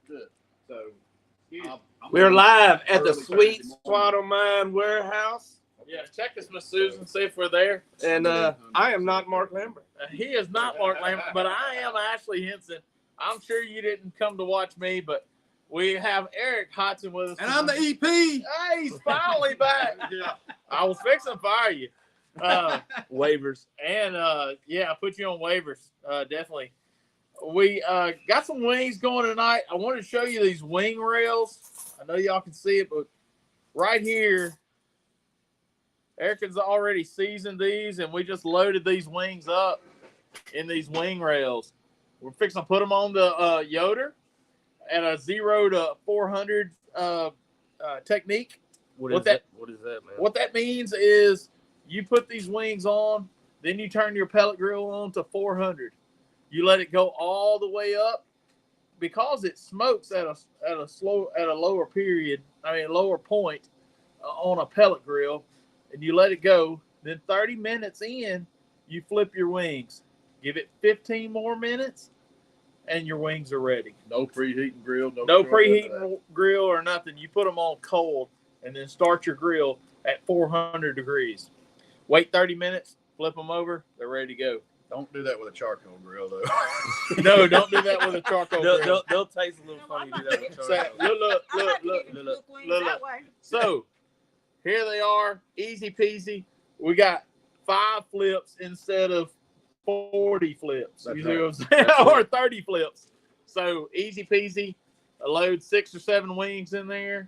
Good. So we're live at the Sweet Swaddle Mine Warehouse. Yeah, check us, Miss Susan, see if we're there. And I am not Mark Lambert. He is not Mark Lambert, but I am Ashley Henson. I'm sure you didn't come to watch me, but we have Eric Hodson with us. And I'm the EP. Hey, he's finally back. I was fixing to fire you. Waivers. And, yeah, I put you on waivers, definitely. We got some wings going tonight. I wanted to show you these wing rails. I know y'all can see it, but right here, Eric has already seasoned these, and we just loaded these wings up in these wing rails. We're fixing to put them on the Yoder at a 0 to 400 technique. What is that, man? What that means is you put these wings on, then you turn your pellet grill on to 400. You let it go all the way up because it smokes at a lower period. I mean, lower point on a pellet grill, and you let it go. Then 30 minutes in, you flip your wings. Give it 15 more minutes, and your wings are ready. No preheating grill. No preheating grill or nothing. You put them on cold, and then start your grill at 400 degrees. Wait 30 minutes, flip them over, they're ready to go. Don't do that with a charcoal grill, though. No, don't do that with a charcoal grill. They'll taste a little funny to do that with charcoal. Look. So, here they are, easy peasy. We got 5 flips instead of 40 flips. You see what I'm saying? Or 30 flips. So, easy peasy. I load 6 or 7 wings in there,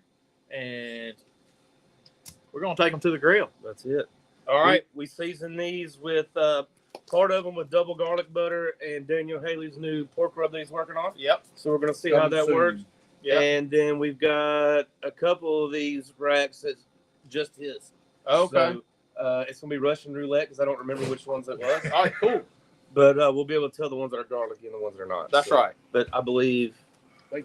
and we're going to take them to the grill. That's it. All right. We season these with part of them with double garlic butter and Daniel Haley's new pork rub that he's working on. Yep. So we're going to see how that works. Yep. And then we've got a couple of these racks that's just his. Okay. So it's going to be Russian roulette because I don't remember which ones it was. All right, cool. But we'll be able to tell the ones that are garlicky and the ones that are not. That's right. But I believe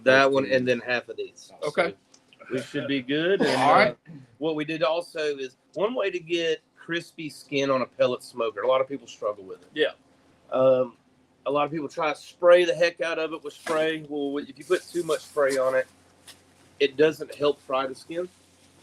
that one and then half of these. Okay. So we should be good. And, all right. What we did also is one way to get crispy skin on a pellet smoker. A lot of people struggle with it. Yeah. A lot of people try to spray the heck out of it with spray. Well, if you put too much spray on it, it doesn't help fry the skin.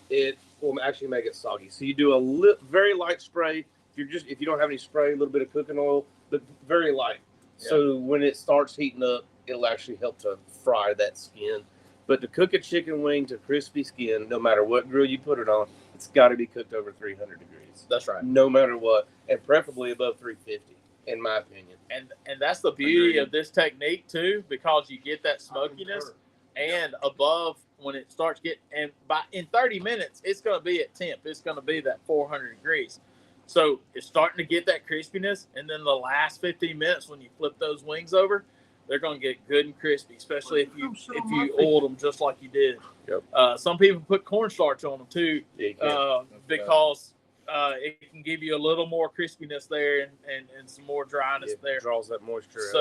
It will actually make it soggy. So you do a very light spray. If you don't have any spray, a little bit of cooking oil, but very light. Yeah. So when it starts heating up, it'll actually help to fry that skin. But to cook a chicken wing to crispy skin, no matter what grill you put it on, it's got to be cooked over 300 degrees. That's right. No matter what, and preferably above 350, in my opinion. And that's the beauty of this technique too, because you get that smokiness, and above when it starts getting, and in 30 minutes, it's going to be at temp. It's going to be that 400 degrees. So it's starting to get that crispiness, and then the last 15 minutes when you flip those wings over, they're going to get good and crispy, especially if you oiled them just like you did. Yep. Some people put cornstarch on them too, because it can give you a little more crispiness there and some more dryness there. It draws that moisture out.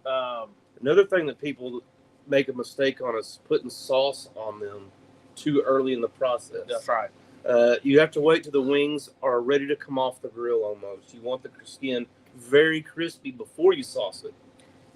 So another thing that people make a mistake on is putting sauce on them too early in the process. That's right. You have to wait till the wings are ready to come off the grill almost. You want the skin very crispy before you sauce it.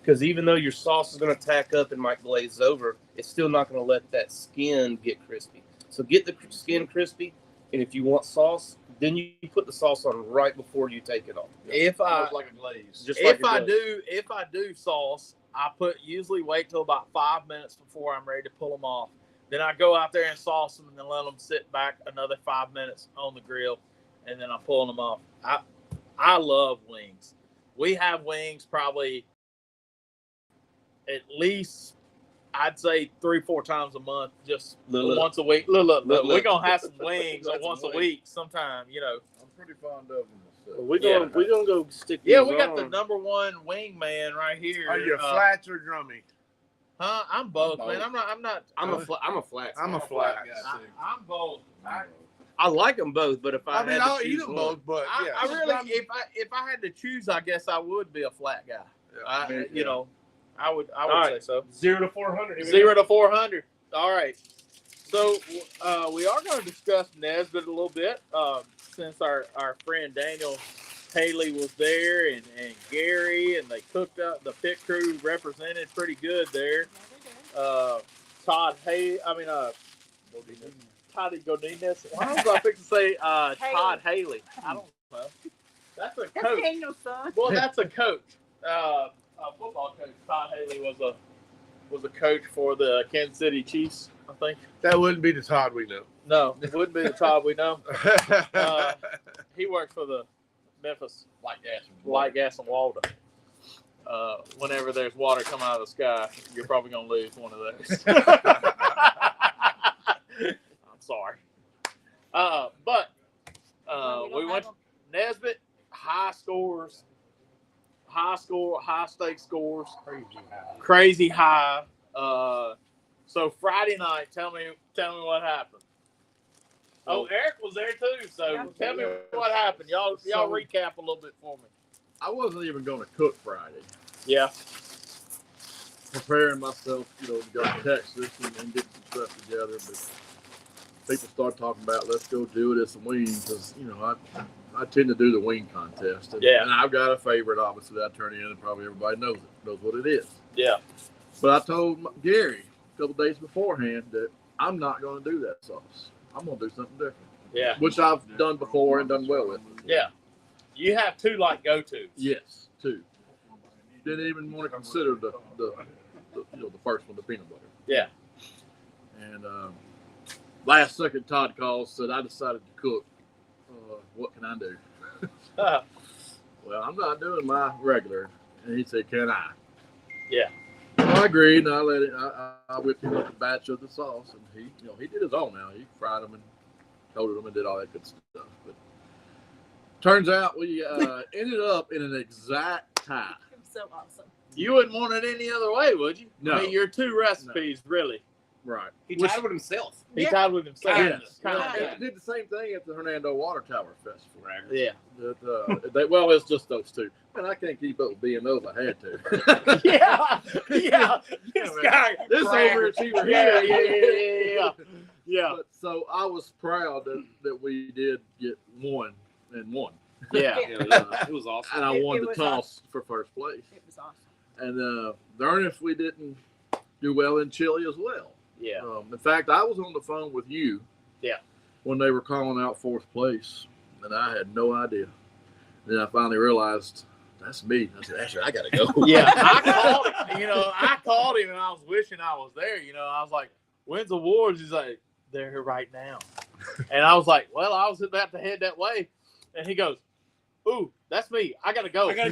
Because even though your sauce is going to tack up and might glaze over, it's still not going to let that skin get crispy. So get the skin crispy, and if you want sauce, then you put the sauce on right before you take it off. If I like a glaze. If I do sauce, I usually wait till about 5 minutes before I'm ready to pull them off. Then I go out there and sauce them, and then let them sit back another 5 minutes on the grill, and then I pull them off. I love wings. We have wings probably at least, I'd say 3-4 times a month, just once a week. Look. We're going to have some wings once a week sometime, I'm pretty fond of them. We're gonna go stick. Yeah, we got the #1 wing man right here. Are you flats or drummy? Huh? I'm both, man. I'm not. I'm a flat. I'm a flat. I'm both. I like them both, but if I'll eat them both. But yeah, I really, if I had to choose, I guess I would be a flat guy. Yeah, I would say so. 0 to 400. 0 to 400. All right. So we are going to discuss Nesbitt a little bit since our friend Daniel Haley was there and Gary, and they cooked up. The pit crew represented pretty good there. Todd Godinez. Why was I fixing to say Todd Haley? I don't know. That's a That's coach. Daniel's son. Well, that's a coach. A football coach. Todd Haley was a coach for the Kansas City Chiefs, I think. That wouldn't be the Todd we know. No, it wouldn't be the Todd we know. He works for the Memphis Light Gas and Water. Whenever there's water coming out of the sky, you're probably going to lose one of those. I'm sorry. But we went to Nesbitt, high stake scores, crazy high. So Friday night, tell me what happened. Oh, Eric was there too. So tell me what happened. Y'all recap a little bit for me. I wasn't even going to cook Friday. Yeah. Preparing myself, to go to Texas and get some stuff together. But people start talking about, let's go do it as a wing, because, I tend to do the wing contest. And, Yeah. and I've got a favorite, obviously, that I turn in, and probably everybody knows what it is. Yeah. But I told Gary a couple days beforehand that I'm not going to do that sauce. I'm going to do something different. Yeah. Which I've done before and done well with. Yeah. You have two go-tos. Yes, two. Didn't even want to consider the first one, the peanut butter. Yeah. And last second, Todd calls, said, I decided to cook. What can I do? Well, I'm not doing my regular. And he said, can I? Yeah. Well, I agreed, and I let it. I whipped him up a batch of the sauce, and he did his own. Now he fried them and coated them and did all that good stuff. But turns out we ended up in an exact tie. So awesome. You wouldn't want it any other way, would you? No. I mean, your two recipes, really. Right. He tied with himself. He Yeah. tied with himself. Yes. Kinda. They did the same thing at the Hernando Water Tower Festival. Yeah. Well, it's just those two. Man, I can't keep up with B&O if I had to. Yeah. This guy. This overachiever Yeah, here. Yeah. But, so I was proud that we did get 1 and 1. Yeah. It was awesome. And I It won the was toss for first place. It was awesome. And darn if we didn't do well in Chile as well. Yeah. In fact, I was on the phone with you. Yeah. When they were calling out 4th place, and I had no idea. Then I finally realized that's me. I said, Asher, I gotta go. Yeah. I called him and I was wishing I was there. I was like, when's awards? He's like, they're here right now. And I was like, well, I was about to head that way. And he goes, ooh, that's me. I gotta go. go.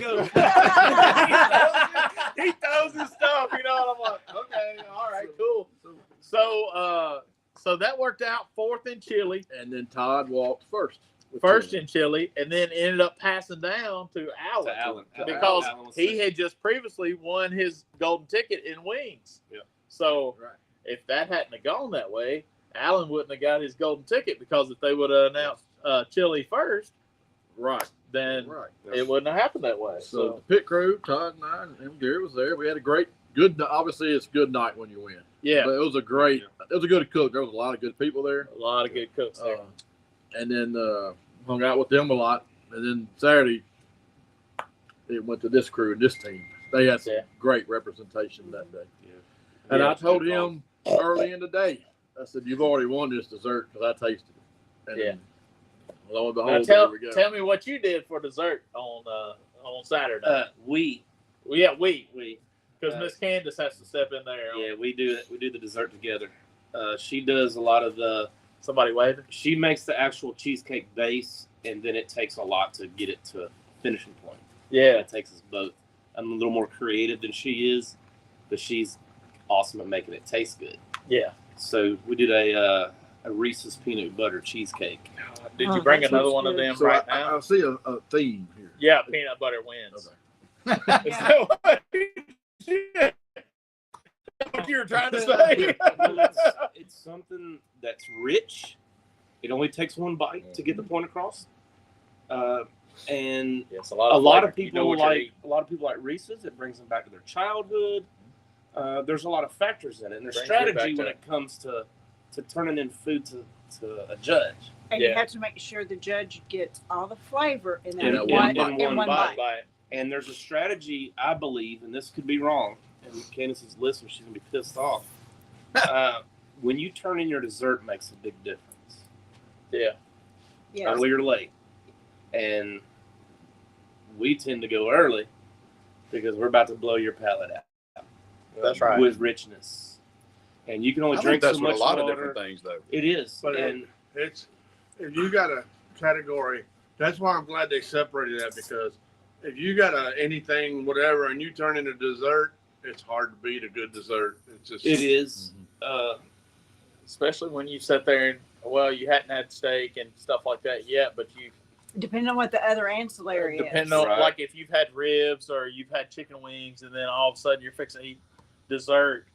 He throws his stuff, and I'm like, okay, all right, cool. So that worked out 4th in Chile, And then Todd walked first. with first Chile. in Chile, and then ended up passing down to Alan. Because Alan was he second. had just previously won his golden ticket in wings. Yeah. So Right. if that hadn't have gone that way, Alan wouldn't have got his golden ticket, because if they would have announced Chile first, Right. then Right. it wouldn't have happened that way. So the pit crew, Todd and I, and Gary was there. We had a good. Obviously, it's a good night when you win. yeah, But it was a good cook. There was a lot of good people there. a lot of good cooks there. And then hung out with them a lot. And then Saturday, it went to this crew and this team. They had some Yeah. great representation that day. Yeah. And Yeah. I told him early in the day, I said, "You've already won this dessert because I tasted it." And Yeah. lo and Now behold, tell, there we go. tell me what you did for dessert on Saturday. We Because Miss Candace has to step in there. we do the dessert together. She does a lot of the. Somebody waving. She makes the actual cheesecake base, and then it takes a lot to get it to a finishing point. Yeah. It takes us both. I'm a little more creative than she is, but she's awesome at making it taste good. Yeah. So we did a Reese's peanut butter cheesecake. Did Oh, you bring that another sounds one of good. them So right I now? see a theme here. Yeah, peanut butter wins. Okay. Is that what you were trying to say? Well, it's something that's rich. It only takes one bite to get the point across. And Yes, a lot flavor. of You people know what you're like eating. Reese's. It brings them back to their childhood. There's a lot of factors in it, and there's Brings you back strategy to when it. it comes to turning in food to a judge. And Yeah. you have to make sure the judge gets all the flavor in In that one one, bite. in one bite. And there's a strategy, I believe, and this could be wrong. And Candace is listening; she's gonna be pissed off. When you turn in your dessert makes a big difference. Yeah. Yeah. Early or late. And we tend to go early because we're about to blow your palate out. That's right. With richness. And you can only I drink think that's so with much a lot water. of different things, though. It is. But And it's if you got a category, that's why I'm glad they separated that, because if you got anything, whatever, and you turn into dessert, it's hard to beat a good dessert. It's just it is. Especially when you sit there and, well, you hadn't had steak and stuff like that yet, but you Depending on what the other ancillary depending is. on Right. like if you've had ribs or you've had chicken wings, and then all of a sudden you're fixing to eat dessert.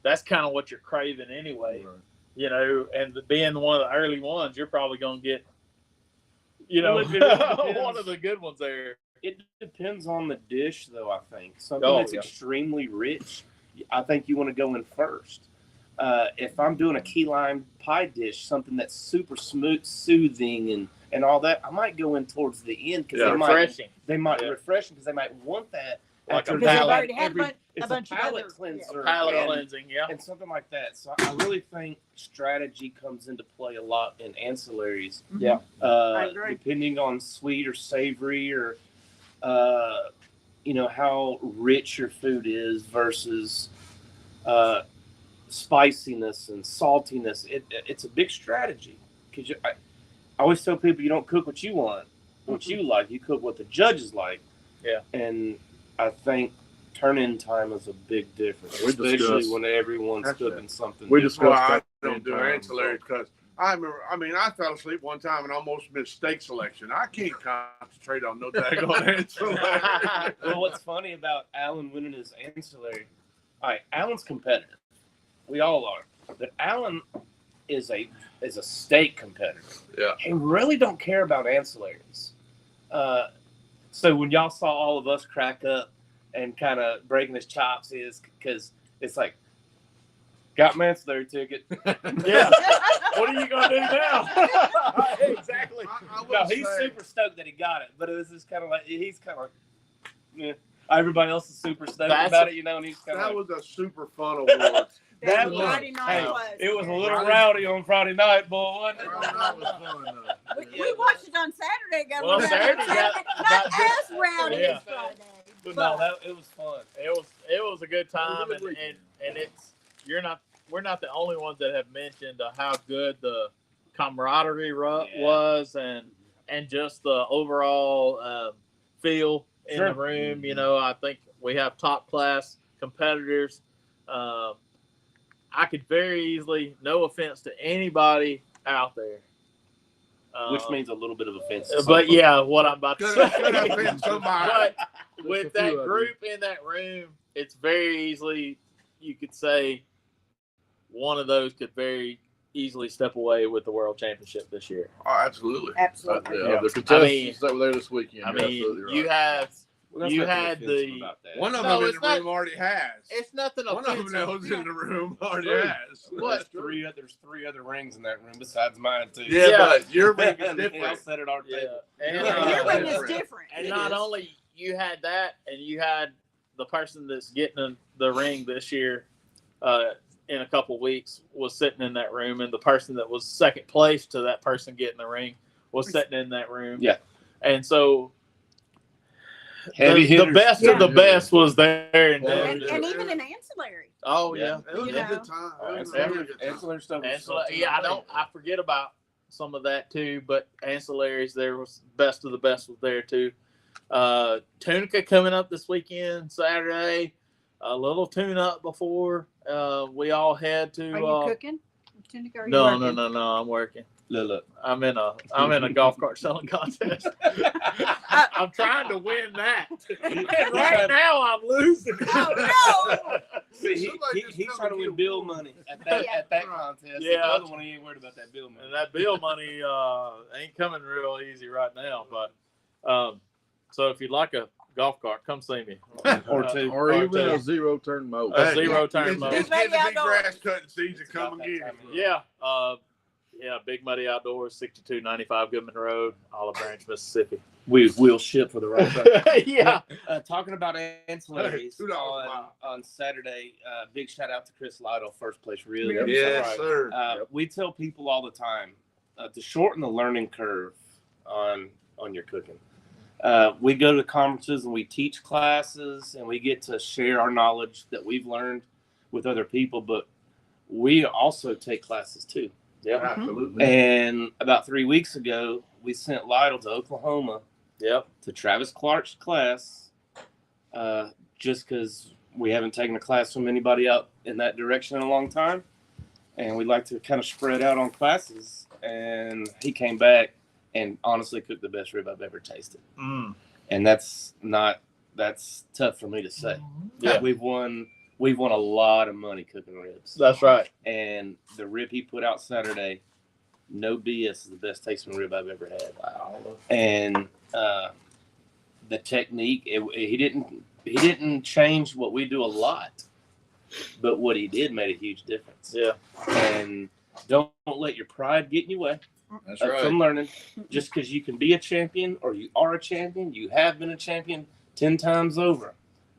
That's kind of what you're craving anyway. Right. You know, and being one of the early ones, you're probably going to get, you know, Well, it depends. one of the good ones there. It depends on the dish, though, I think. Something Oh, that's yeah. extremely rich, I think you want to go in first. If I'm doing a key lime pie dish, something that's super smooth, soothing, and all that, I might go in towards the end because Refreshing. they might Yeah. refreshing because they might want that. Like after a Because they've palate- already had a it's bunch of palate other cleanser, Palate and, cleansing, yeah. and something like that. So I really think strategy comes into play a lot in ancillaries. Yeah. I agree. Depending on sweet or savory or how rich your food is versus spiciness and saltiness. It's a big strategy because I always tell people you don't cook what you want, what you like. You cook what the judges like. Yeah. And I think turn-in time is a big difference, We especially discussed- when everyone's That's cooking something. We different. discussed Well, I that don't do time, ancillaries because I remember. I mean, I fell asleep one time and almost missed steak selection. I can't concentrate on no daggone ancillary. Well, what's funny about Alan winning his ancillary? All right, Alan's competitive. We all are, but Alan is a steak competitor. Yeah. He really don't care about ancillaries. So when y'all saw all of us crack up and kind of breaking his chops, is because it's like, got my ancillary ticket. Yeah. What are you going to do now? Exactly. I will No, he's say- super stoked that he got it, but it was just kind of like he's kind of like, yeah. Everybody else is super stoked That's- about it, and he's kind of That like, was a super fun award. That was- Friday night hey, was. it was a little Friday- rowdy on Friday night, boy, wasn't it? Well, that was fun, though. We watched it on Saturday. Got a Well, little Saturday rowdy. got- Not as rowdy Yeah. as Friday. But no, it was fun. It was a good time, It was a good and we're not the only ones that have mentioned how good the camaraderie was, and just the overall feel in Sure. the room. You know, I think we have top class competitors. I could very easily, no offense to anybody out there, Which means a little bit of offense. to some but folks. yeah, what I'm about to Could say. have been somebody. But Just with a that few of group in that room, it's very easily, you could say one of those could very easily step away with the world championship this year. Oh, absolutely. Absolutely. Yeah, Yeah. the contestants that were there this weekend. I you're absolutely mean, right. you have, Well, that's you nothing had offensive the- about that. One of No, them in it's the not- room already has. it's nothing One of them that offensive. was in the room already True. has. What? There's three other rings in that room besides mine too. Yeah, Yeah. but your ring is Everything else different. set at our Yeah. table. And, Yeah, your ring is different. different. and It not is. only you had that, and you had the person that's getting in the ring this year in a couple weeks was sitting in that room, and the person that was second place to that person getting the ring was sitting in that room. Yeah. And so Heavy the hitters. best of the best was there. And, Yeah. And even an ancillary. oh Yeah. yeah, It was You a know. good time. It was a Ancillary- really good time. Ancillary stuff. was Ancillary, yeah, I forget about some of that too, but ancillaries, there was best of the best was there too. Tunica coming up this weekend, Saturday. A little tune up before we all head to. Are you cooking? Tunica, are you No, working? no. I'm working. Look. I'm in a golf cart selling contest. I'm trying to win that. And right now I'm losing. Oh, no! See, Somebody just he's tell trying to me win you bill won. money at that Yeah. contest. Yeah. The other one, he ain't worried about that bill money. And that bill money ain't coming real easy right now. But so if you'd like a golf cart, come see me. Or two. Or even two. a zero turn mode. A zero turn It's mode. getting to be Maybe I don't- grass cutting season. Come and get it. Yeah. Yeah, Big Muddy Outdoors, 6295 Goodman Road, Olive Branch, Mississippi. We will ship for the right price. Yeah. Talking about ancillaries $2 a mile. on Saturday, big shout out to Chris Lytle, first place rib. Ribs. Yes, sir. We tell people all the time to shorten the learning curve on your cooking. We go to conferences and we teach classes and we get to share our knowledge that we've learned with other people, but we also take classes too. Yep. Absolutely. And about 3 weeks ago, we sent Lytle to Oklahoma Yep. to Travis Clark's class, just because we haven't taken a class from anybody out in that direction in a long time. And we'd like to kind of spread out on classes. And he came back and honestly cooked the best rib I've ever tasted. Mm. And that's tough for me to say. Yeah. We've won a lot of money cooking ribs. That's right. And the rib he put out Saturday, no BS, is the best tasting rib I've ever had. Wow. And the technique, he didn't change what we do a lot, but what he did made a huge difference. Yeah. And don't let your pride get in your way That's from right. learning. Just because you can be a champion or you are a champion, you have been a champion 10 times over.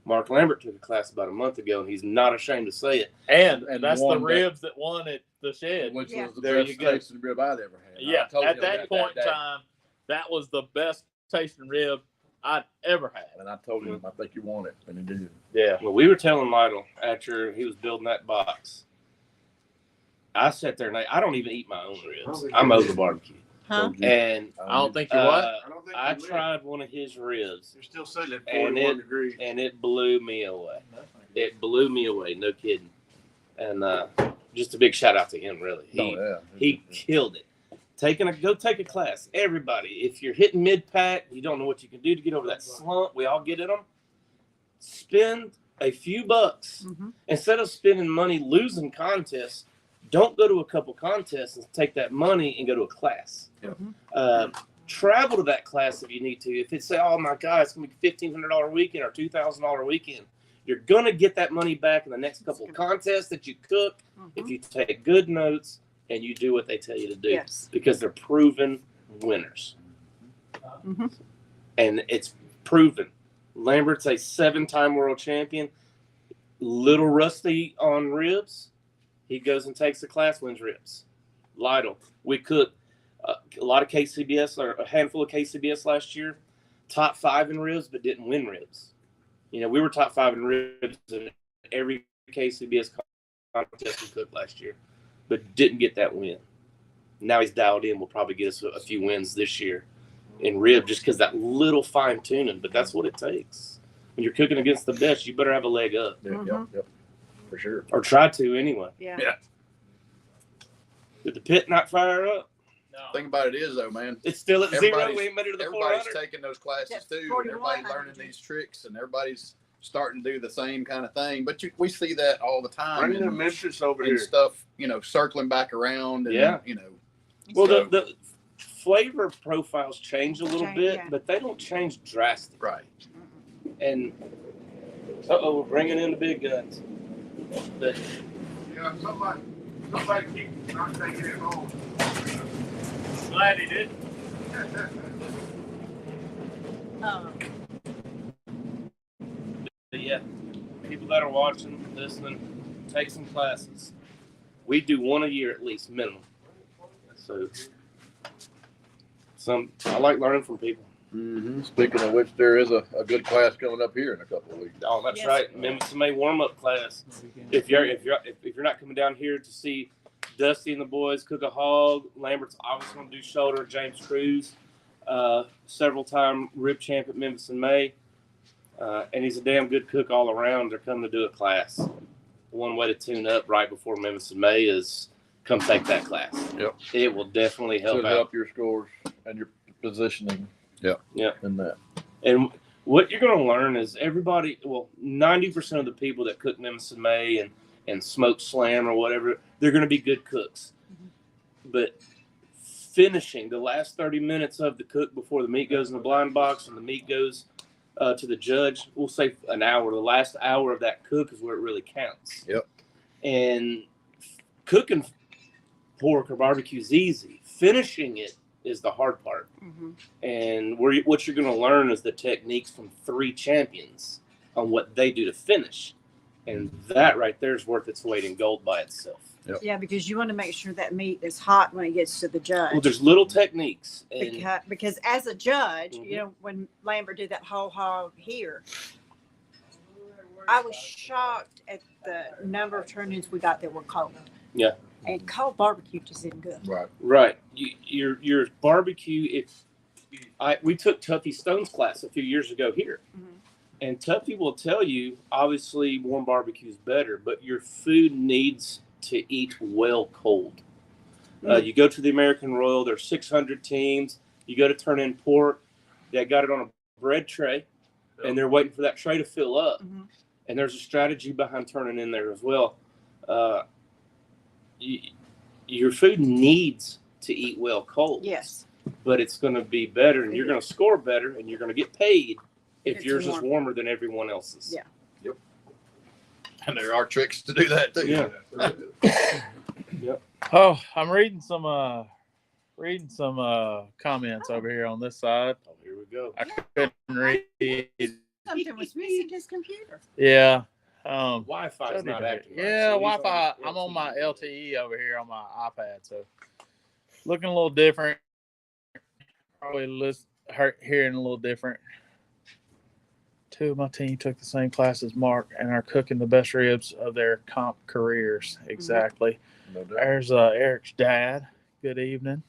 Mark Lambert took a class about a month ago, and he's not ashamed to say it. And And that's the won that. ribs that won at the shed. Which Yeah. was the There you best go. tasting rib I'd ever had. Yeah. I told At him that point in day. time, that was the best tasting rib I'd ever had. And I told him, I think you want it. And he did. Yeah. Well, we were telling Lytle after he was building that box, I sat there and I don't even eat my own ribs. I'm over barbecue. Huh? And I don't think you what? I don't think I you will. tried one of his ribs, You're still sitting at And 41 degrees. and it blew me away. It blew me away, no kidding. And just a big shout out to him, really. He killed it. Go take a class. Everybody, if you're hitting mid-pack, you don't know what you can do to get over that slump. We all get in them. Spend a few bucks. Mhm. Instead of spending money losing contests, don't go to a couple contests and take that money and go to a class. Travel to that class if you need to. If it's say, oh my God, it's gonna be $1,500 weekend or $2,000 weekend, you're gonna get that money back in the next couple of contests that you cook if you take good notes and you do what they tell you to do, Yes. because they're proven winners. Mhm. And it's proven. Lambert's a 7-time world champion. Little rusty on ribs. He goes and takes the class, wins ribs. Lytle, we cooked a lot of KCBS, or a handful of KCBS last year. Top 5 in ribs, but didn't win ribs. You know, we were top 5 in ribs in every KCBS contest we cooked last year, but didn't get that win. Now he's dialed in. We'll probably get us a few wins this year in rib, just because that little fine tuning. But that's what it takes. When you're cooking against the best, you better have a leg up, Yep. For sure. or try to anyway. Yeah. Yeah. Did the pit not fire up? No. Thing about it is, though, man, It's still at 0. Everybody's- We ain't made it to the everybody's 400. taking those classes That's too, and 41, everybody's learning 100. these tricks, and everybody's starting to do the same kind of thing. But we see that all the time, Bring the and, Memphis over and here. stuff, circling back around, and Yeah. Well, So- the flavor profiles change a little Change, bit, yeah. but they don't change drastically. right. And we're bringing in the big guns. But Yeah, somebody keep not taking it home. Glad he did. But yeah, people that are watching, listening, take some classes. We do one a year at least, minimum. So I like learning from people. Mm-hmm. Speaking of which, there is a good class coming up here in a couple of weeks. Oh, that's Yes. right. Memphis May warm up class. If you're not coming down here to see Dusty and the boys cook a hog, Lambert's obviously going to do shoulder. James Cruz, several time rib champ at Memphis in May, and he's a damn good cook all around. They're coming to do a class. One way to tune up right before Memphis in May is come take that class. Yep. It will definitely help Should out. help your scores and your positioning. Yeah. In that. And what you're going to learn is 90% of the people that cook Memphis in May and smoke slam or whatever, they're going to be good cooks. But finishing the last 30 minutes of the cook before the meat goes in the blind box and the meat goes to the judge, we'll say an hour. The last hour of that cook is where it really counts. Yep. And cooking pork or barbecue is easy. Finishing it is the hard part. Mhm. And what you're going to learn is the techniques from 3 champions on what they do to finish. And that right there is worth its weight in gold by itself. Yeah, because you want to make sure that meat is hot when it gets to the judge. Well, there's little techniques. And Because as a judge, Mhm. you know, when Lambert did that whole hog here, I was shocked at the number of turn-ins we got that were cold. Yeah. And cold barbecue just isn't good. Right. right, your barbecue. We took Tuffy Stone's class a few years ago here. Mhm. And Tuffy will tell you, obviously, warm barbecue is better, but your food needs to eat well cold. You go to the American Royal, there's 600 teams. You go to turn in pork, they got it on a bread tray, and they're waiting for that tray to fill up. Mhm. And there's a strategy behind turning in there as well. Your food needs to eat well cold. Yes. But it's going to be better, and you're going to score better, and you're going to get paid if It's yours warm. is warmer than everyone else's. Yeah. And there are tricks to do that too. Yeah. Oh, I'm reading some comments over here on this side. Oh, here we go. I couldn't read. Something was missing his computer. Yeah. Wi-Fi is not acting right, Yeah, so he's Wi-Fi. on I'm on my LTE. LTE over here on my iPad, so looking a little different. Probably hearing a little different. 2 of my team took the same class as Mark and are cooking the best ribs of their comp careers. Exactly. No doubt. There's Eric's dad. Good evening.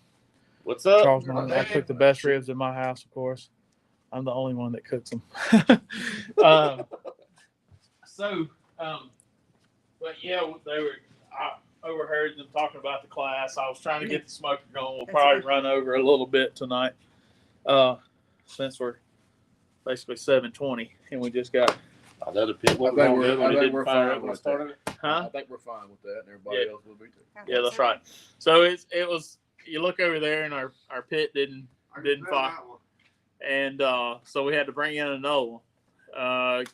What's up? Charles Martin. I cook the best ribs in my house, of course. I'm the only one that cooks them. But yeah, I overheard them talking about the class. I was trying to get the smoker going. We'll probably run over a little bit tonight, since we're basically 7:20 and we just got, The other pit. I think we're- I think didn't we're fire fine up when I with started it. huh? I think we're fine with that, and everybody Yeah. else will be too. Yeah, that's right. So it was. You look over there, and our pit didn't fire, and so we had to bring in another one.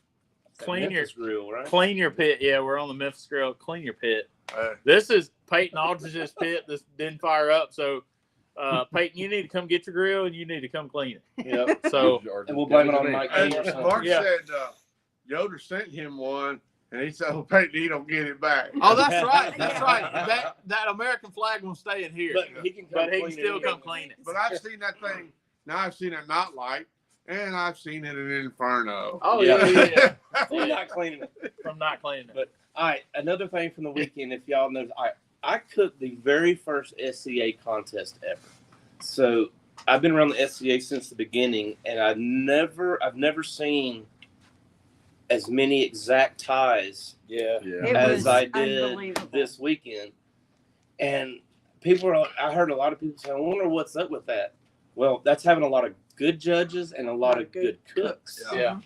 Clean your grill, right? Clean your pit. Yeah, we're on the Memphis Grill. Clean your pit. This is Peyton Aldridge's pit. This didn't fire up. So, Peyton, you need to come get your grill and you need to come clean it. Yep. So, And we'll blame it on Mike. And King or something. Mark Yeah. said Yoder sent him one, and he said, "Oh, Peyton, he don't get it back." oh, that's right. That's right. That American flag will stay in here, But he can still come clean it. But I've seen that thing. Now I've seen it not light, and I've seen it in Inferno. Oh Yeah. yeah. We're not cleaning it. From not cleaning it. But all right, another thing from the weekend, if y'all know, I cooked the very first SCA contest ever. So I've been around the SCA since the beginning, and I've never seen as many exact ties Yeah. It as was I did unbelievable. this weekend. And I heard a lot of people say, I wonder what's up with that. Well, that's having a lot of good judges and a lot of good cooks. Yeah.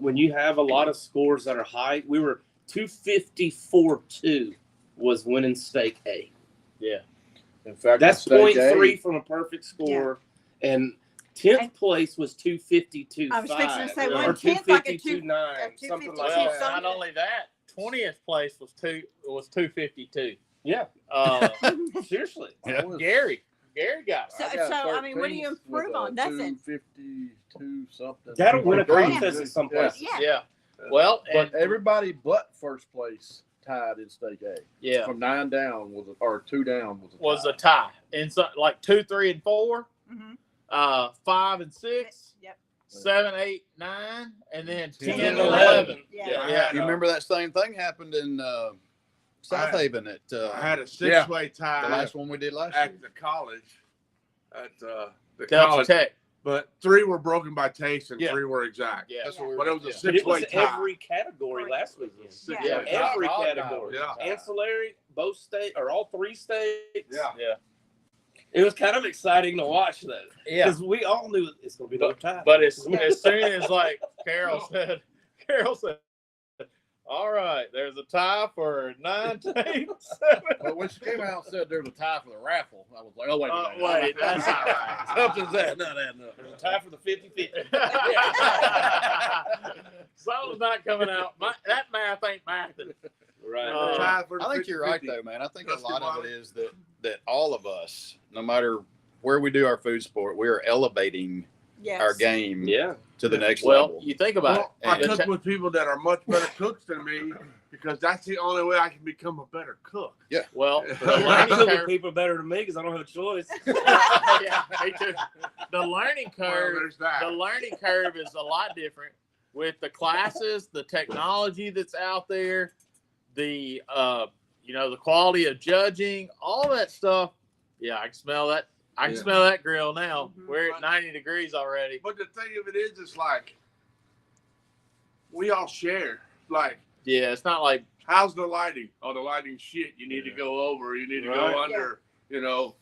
When you have a lot of scores that are high, we were 254-2 was winning steak A. Yeah. In fact, That's steak 0.3 A, from a perfect score. And 10th place was 252.5. I was fixing to say, or wasn't 10th like a 252.9, something like Well, that. something? not only that, 20th place was 252. Yeah, Uh, seriously. Gary got it. So- I got so, I mean, what do you 13th improve with, on? That's it. 252 something. That'll win a 23. contest in some places. Yeah. Yeah. Well, and But everybody but first place tied in steak A. yeah, From 9 down or 2 down was a tie. was a tie. And so like 2, 3, and 4, Mhm. 5 and 6, Yep. 7, 8, 9, and then 10 10 and and 11. Yeah. Yeah. You remember that same thing happened in South Haven at I had a the six-way tie last one we did last year. at the college, at the Delta college, Tech. but 3 were broken by taste and Yeah. 3 were exact. Yeah. That's what we But were, it was a yeah. But it was six-way tie. every category last weekend. Six-way Yeah. tie. Every All category. Yeah. Ancillary, both state or all 3 states. Yeah. Yeah. It was kind of exciting to watch though. Yeah. Because we all knew it's gonna be another tie. But as soon as like Carol said, all right, there's a tie for 19. But when she came out and said there was a tie for the raffle, I was like, oh, wait a minute. Wait, that's not right. Something's that, not adding up. There's a tie for the 50-50. Something's not coming out. That math ain't mathing. Right. Tie for the I think you're right 50-50. though, man. I think Dusty a lot of Bobby. it is that all of us, no matter where we do our food sport, we are elevating Yes. our game Yeah. to the next Well, level. you think about Well, I it. cook with people that are much better cooks than me because that's the only way I can become a better cook. Well, the I learning cook with curve. people better than me because I don't have a choice. Yeah, me too. The learning Well, curve. there's that. The learning curve is a lot different with the classes, the technology that's out there, the the quality of judging, all that stuff. Yeah, I can smell that. I can Yeah. smell that grill now. Mhm. We're at 90 degrees already. But the thing of it is, it's like we all share. Like, Yeah, it's not like how's the lighting? Oh, the lighting shit. You need to go over. You need to Right. go under. You know,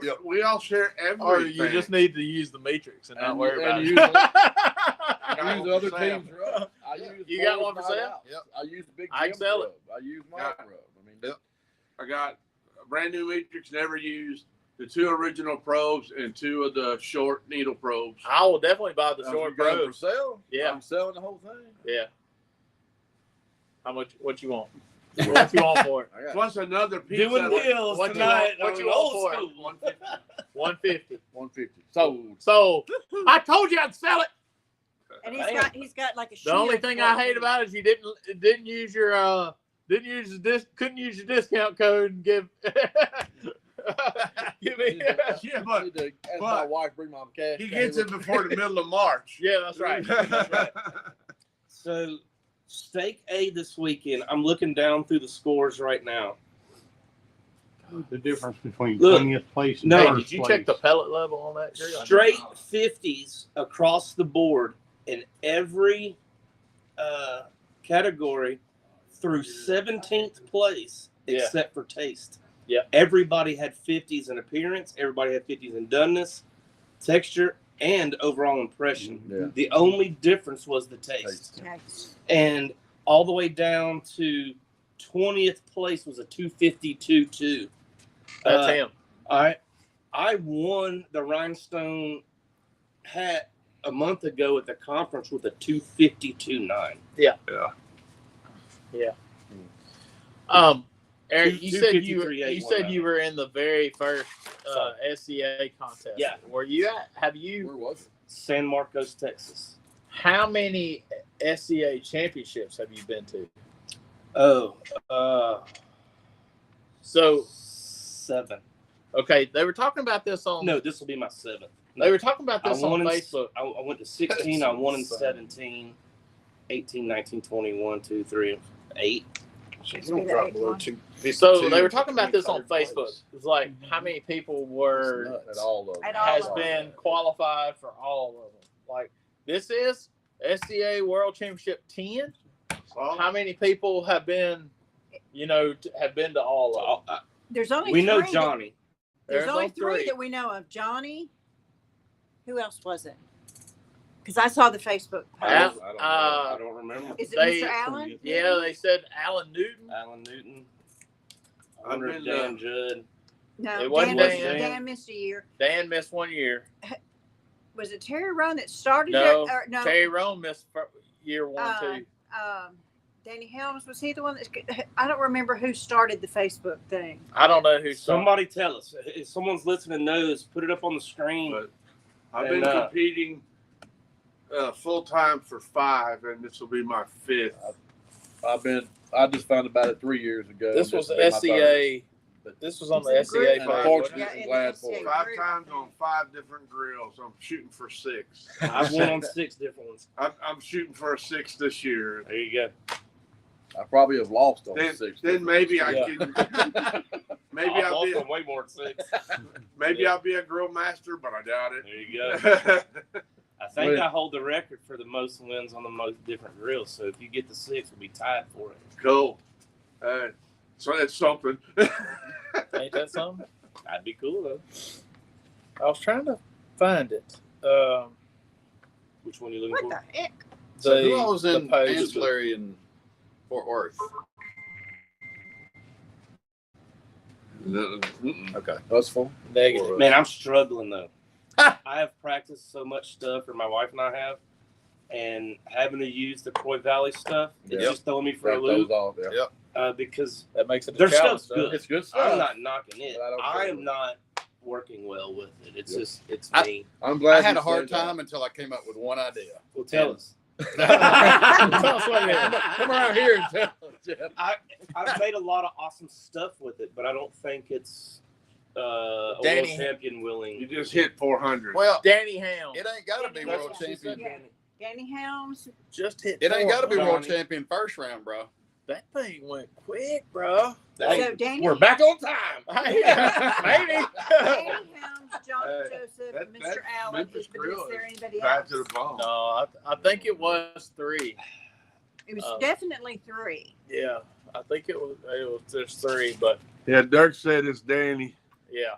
Yep. we all share everything. or you just need to use the matrix and not And- worry and about use it. I use got other one for sale. teams' rub. I use You got Ford's one for Night sale? Out. Yep. I use the big I can Jim's sell rub. I use my Yeah. rub. I mean, Yep. I got a brand new matrix, never used. The 2 original probes and 2 of the short needle probes. I will definitely buy the if short you got 'em for probes. sale, Yeah. I'm selling the whole thing. Yeah. How much? What you want? What you want for it? I got Plus another pizza. Doing deals What you tonight. want- what on you the want old for it? school. 150. 150 sold. So I told you I'd sell it. And Damn. he's got like a The only shield thing I for hate it. about it is you didn't use your couldn't use your discount code and give give me. Yeah, I but need to ask but my wife bring my cash. he gets it before the middle of March. Yeah, that's right. That's right. So, Steak A this weekend. I'm looking down through the scores right now. The difference between Look, 20th place and no, Hey, first did you place. check the pellet level on that grill? Straight 50s across the board in every category through 17th place Yeah. except for taste. Yeah. Everybody had 50s in appearance. Everybody had 50s in doneness, texture, and overall impression. Yeah. The only difference was the taste. Yes. And all the way down to 20th place was a 252.2. That's him. I won the Rhinestone hat a month ago at the conference with a 252.9. Eric, you said you 253.819. were in the very first SCA contest. Yeah. Were you at? Have you? Where was it? San Marcos, Texas. How many SCA championships have you been to? So 7. okay, they were talking about this on. No, this will be my 7th. They were talking about I this won on in, Facebook. I went to 16. I won in 17, 18, 19, 21, 2, 3, 8. Should be the eighth one. So they were talking about this on Facebook. It's like how many people were At all of them. At all has of been qualified for all of them. Like this is SCA World Championship 10. How many people have been, have been to all of them? There's only We know three Johnny. There's There's only only three three. that we know of. Johnny. Who else was it? Because I saw the Facebook Al- post. I don't remember. Is it they- Mr. Allen? Yeah, they said Alan Newton. Alan Newton. I I've wonder if been, Dan Judd. No, It wasn't Dan, Dan. Dan missed a year. Dan missed 1 year. Was it Terry Roan that started No, it? Or, no. Terry Rome missed year 1 Uh, too. Danny Helms, was he the one that? I don't remember who started the Facebook thing. I don't know who started. Somebody tell us. If someone's listening knows, put it up on the screen. But I've been And, competing full time for 5, and this will be my 5th. I just found about it 3 years ago. This was will be my third. SCA. This was on the It's a group SCA And page. page. unfortunately, Yeah, in the glad for SCA it. 5 group, times I think. on 5 different grills. I'm shooting for 6. I've won on 6 different ones. I'm shooting for a 6 this year. There you go. I probably have lost on Then, 6. then maybe I Yeah. can. Maybe I've I'll lost be. on way more than 6. Maybe Yeah. I'll be a grill master, but I doubt There you go. it. I think Wait. I hold the record for the most wins on the most different grills. So if you get the 6, we'll be tied for it. Cool. So that's something. Ain't that something? That'd be cool though. I was trying to find it. Which one are you looking What for? the heck? So who all was the in page. ancillary in Fort Worth? Okay. That's fun. Negative. Man, I'm struggling though. I have practiced so much stuff, or my wife and I have, and having to use the Coy Valley stuff, it's Yep. just throwing me for a Got loop. those off, yeah. Yep. because That makes it. A their challenge, stuff's doesn't good. it? It's good stuff. I'm not knocking it. But I don't I care. am not working well with it. It's Yep. just it's I- me. I'm glad I had you a hard said that. time until I came up with one idea. Well, tell And- us. Tell us what it is. Come around here and tell us, Jeff. I've made a lot of awesome stuff with it, but I don't think it's a Danny- world champion You willing. just hit 400. Well, Danny Helms it ain't got to be That's world what she champion. said. Danny Helms. just hit. It ain't got to be 400. world champion first round, bro. That thing went quick, bro. Hey, So Danny, we're back on time. Maybe. Danny Helms, John Hey, Joseph, that- Mr. that Allen. Memphis Is Grill there anybody Back else? to the bone. No, I think it was 3. It was Oh. definitely 3. Yeah, I think it was. There's 3, but Yeah, Dirk said it's Danny. yeah,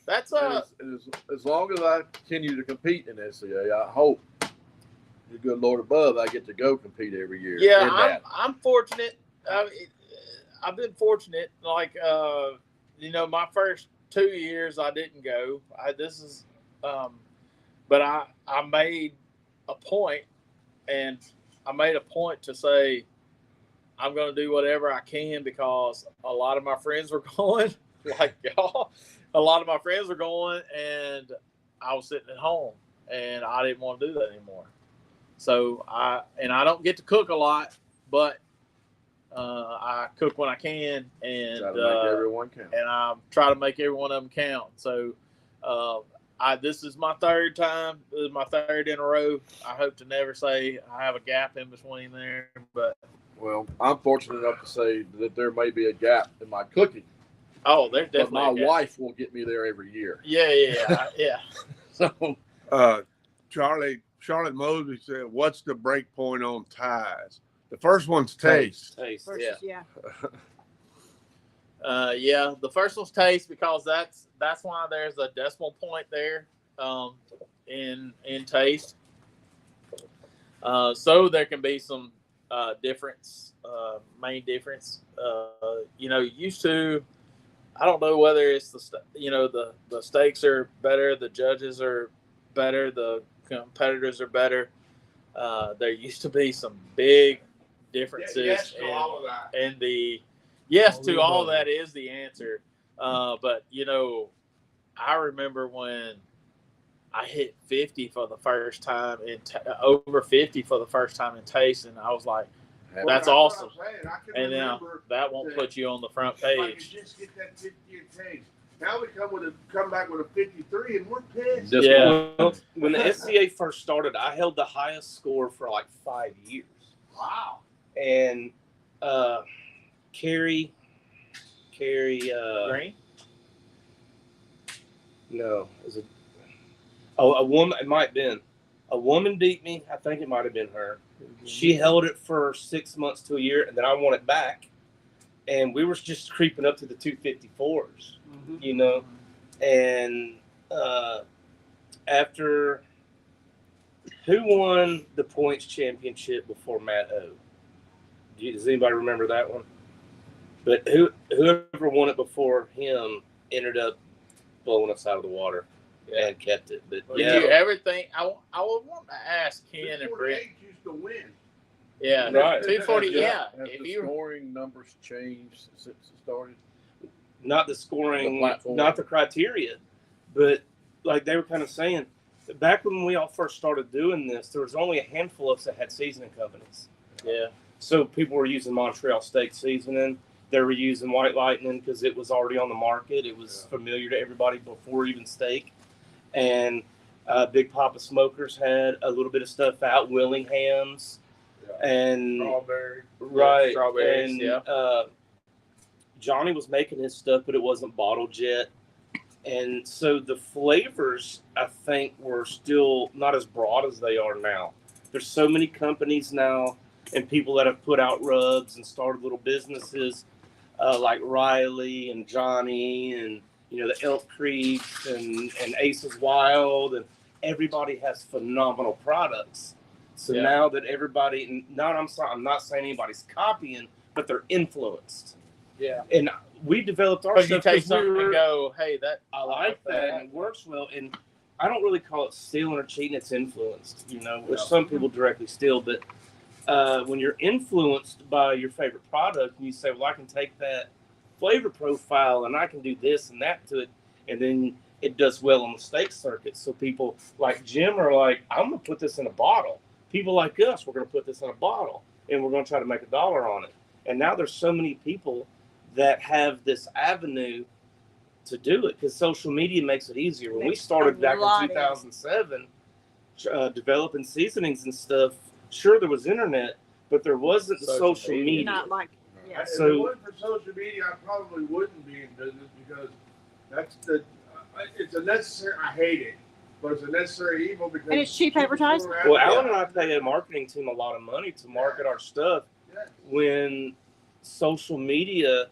that's As long as I continue to compete in SCA, I hope the good Lord above I get to go compete every year. yeah. in that. I'm fortunate. I've been fortunate. Like my first 2 years I didn't go. But I made a point, and I made a point to say I'm going to do whatever I can because a lot of my friends were going, like y'all. A lot of my friends were going, and I was sitting at home, and I didn't want to do that anymore. So I don't get to cook a lot, but I cook when I can, and Try to make everyone count. and I try to make every one of them count. So this is my third time. This is my third in a row. I hope to never say I have a gap in between there, but Well, I'm fortunate enough to say that there may be a gap in my cooking, there's but definitely my a gap. wife will get me there every year. Yeah. So Charlotte Mosby said, "What's the break point on ties?" The first one's taste. Taste. Versus, yeah. Yeah, the first one's taste because that's why there's a decimal point there in taste. So there can be some difference, main difference. Used to, I don't know whether it's the steaks are better, the judges are better, the competitors are better. There used to be some big differences Yes to all of that. and the yes to all that is the answer. But I remember when I hit 50 for the first time over 50 for the first time in taste, and I was like, that's awesome. And now that won't put you on the front If I could page. just get that 50 in taste. Now we come back with a 53, and we're pissed. Just Yeah. Well, when the SCA first started, I held the highest score for like 5 years. Wow. And Carrie, Green? no, is it? Oh, a woman. It might have been a woman beat me. I think it might have been her. She held it for 6 months to a year, and then I won it back. And we were just creeping up to the 254s, And after, who won the points championship before Matt O? Does anybody remember that one? But whoever won it before him ended up blowing us out of the water and kept it. But Did you ever think I would want to ask Ken and Brett? 248 used to win. Yeah, Right. 240. Yeah, Has if the you scoring numbers changed since it started? not the scoring, The platform. not the criteria, but like they were kind of saying, back when we all first started doing this, there was only a handful of us that had seasoning companies. yeah. So people were using Montreal steak seasoning. They were using White Lightning because it was already on the market. It was familiar to everybody before even steak. And Big Papa Smokers had a little bit of stuff out, Willingham's. And Strawberry. right, Strawberries, and yeah. Johnny was making his stuff, but it wasn't bottled yet. And so the flavors, I think, were still not as broad as they are now. There's so many companies now and people that have put out rubs and started little businesses like Riley and Johnny and, the Elk Creek and Aces Wild. And everybody has phenomenal products. So Yeah. now that everybody, I'm not saying anybody's copying, but they're influenced. Yeah. And we developed our Because you stuff take 'cause we something were- and go, hey, that I like that, and it works well. And I don't really call it stealing or cheating; it's influenced. Which some people directly steal, but when you're influenced by your favorite product, and you say, well, I can take that flavor profile and I can do this and that to it, and then it does well on the steak circuit. So people like Jim are like, I'm going to put this in a bottle. People like us, we're going to put this in a bottle, and we're going to try to make $1 on it. And now there's so many people that have this avenue to do it because social media makes it easier. When we Makes started a back lot in 2007, developing seasonings and stuff, sure, there was internet, but there wasn't Social social media. media. Not like, yeah. If So- it wasn't for social media, I probably wouldn't be in business because that's it's a necessary. I hate it, but it's a necessary evil because And it's cheap people advertising. around Well, you- Alan and I pay a marketing team a lot of money to market our stuff Yeah. when social media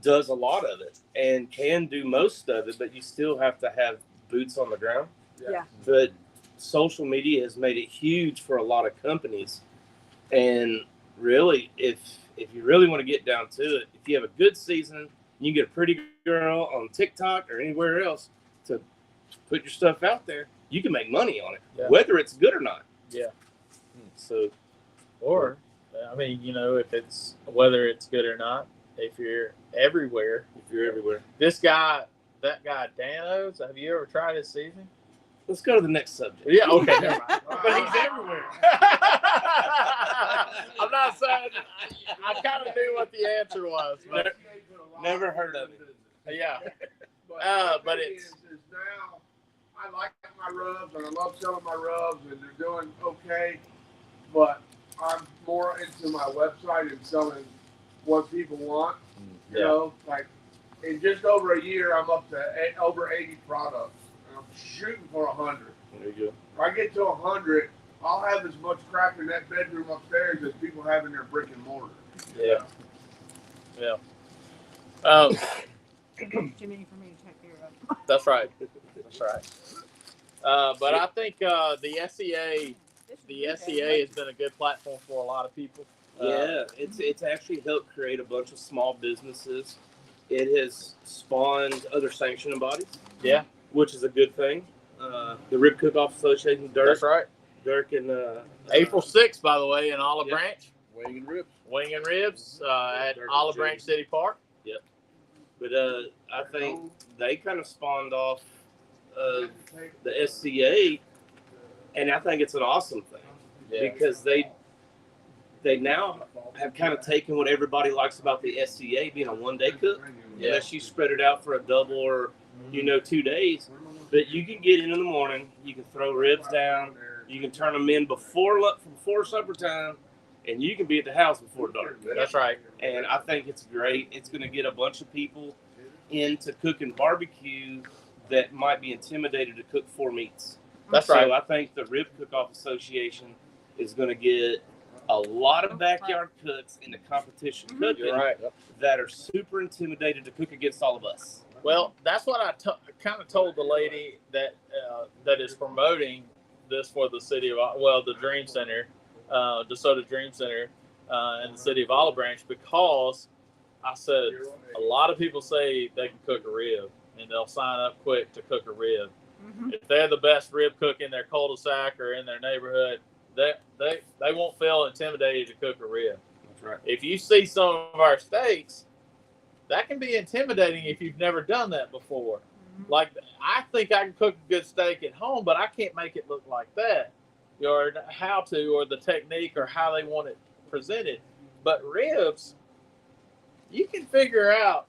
does a lot of it and can do most of it, but you still have to have boots on the ground. Yeah. But social media has made it huge for a lot of companies. And really, if you really want to get down to it, if you have a good season, you get a pretty girl on TikTok or anywhere else to put your stuff out there, you can make money on it, Yeah. whether it's good or not. Yeah. So Or, I mean, you know, if it's whether it's good or not, if you're everywhere, if you're everywhere, that guy Dano's, have you ever tried his seasoning? let's go to the next subject. Yeah, okay, never mind. But he's everywhere. I'm not saying I kind of knew what the answer was, but Never heard of it. yeah. But, But the thing it's- is now I like my rubs and I love selling my rubs and they're doing okay, but I'm more into my website and selling what people want. You Yeah. know, like in just over a year, I'm up to over 80 products. And I'm shooting for 100. There you go. If I get to 100, I'll have as much crap in that bedroom upstairs as people have in their brick and mortar. Yeah. Yeah. Too many for me to take care of. That's right. That's right. But I think the SEA has been a good platform for a lot of people. Yeah, it's actually helped create a bunch of small businesses. It has spawned other sanctioning bodies. Yeah. Which is a good thing. The Rib Cook-Off Association, That's right. Dirk and April 6th, by the way, in Olive Yeah. Branch, Wing and ribs. Wing and Ribs at Dirk and Olive Jimmy. Branch City Park. But I think they kind of spawned off of the SCA, and I think it's an awesome thing because they now have kind of taken what everybody likes about the SCA being a one-day cook, unless you spread it out for a double or 2 days. But you can get in the morning, you can throw ribs down, you can turn them in before supper time, and you can be at the house before dark. That's right. And I think it's great. It's going to get a bunch of people into cooking barbecue that might be intimidated to cook 4 meats. That's So right. I think the Rib Cook-Off Association is going to get a lot of backyard cooks into competition cooking You're right. that are super intimidated to cook against all of us. Well, that's what I kind of told the lady that is promoting this for the city of the Dream Center, DeSoto Dream Center, in the city of Olive Branch, because I said a lot of people say they can cook a rib and they'll sign up quick to cook a rib. Mhm. If they're the best rib cook in their cul-de-sac or in their neighborhood, they won't feel intimidated to cook a rib. That's right. If you see some of our steaks, that can be intimidating if you've never done that before. Like, I think I can cook a good steak at home, but I can't make it look like that, or how to, or the technique, or how they want it presented. But ribs, you can figure out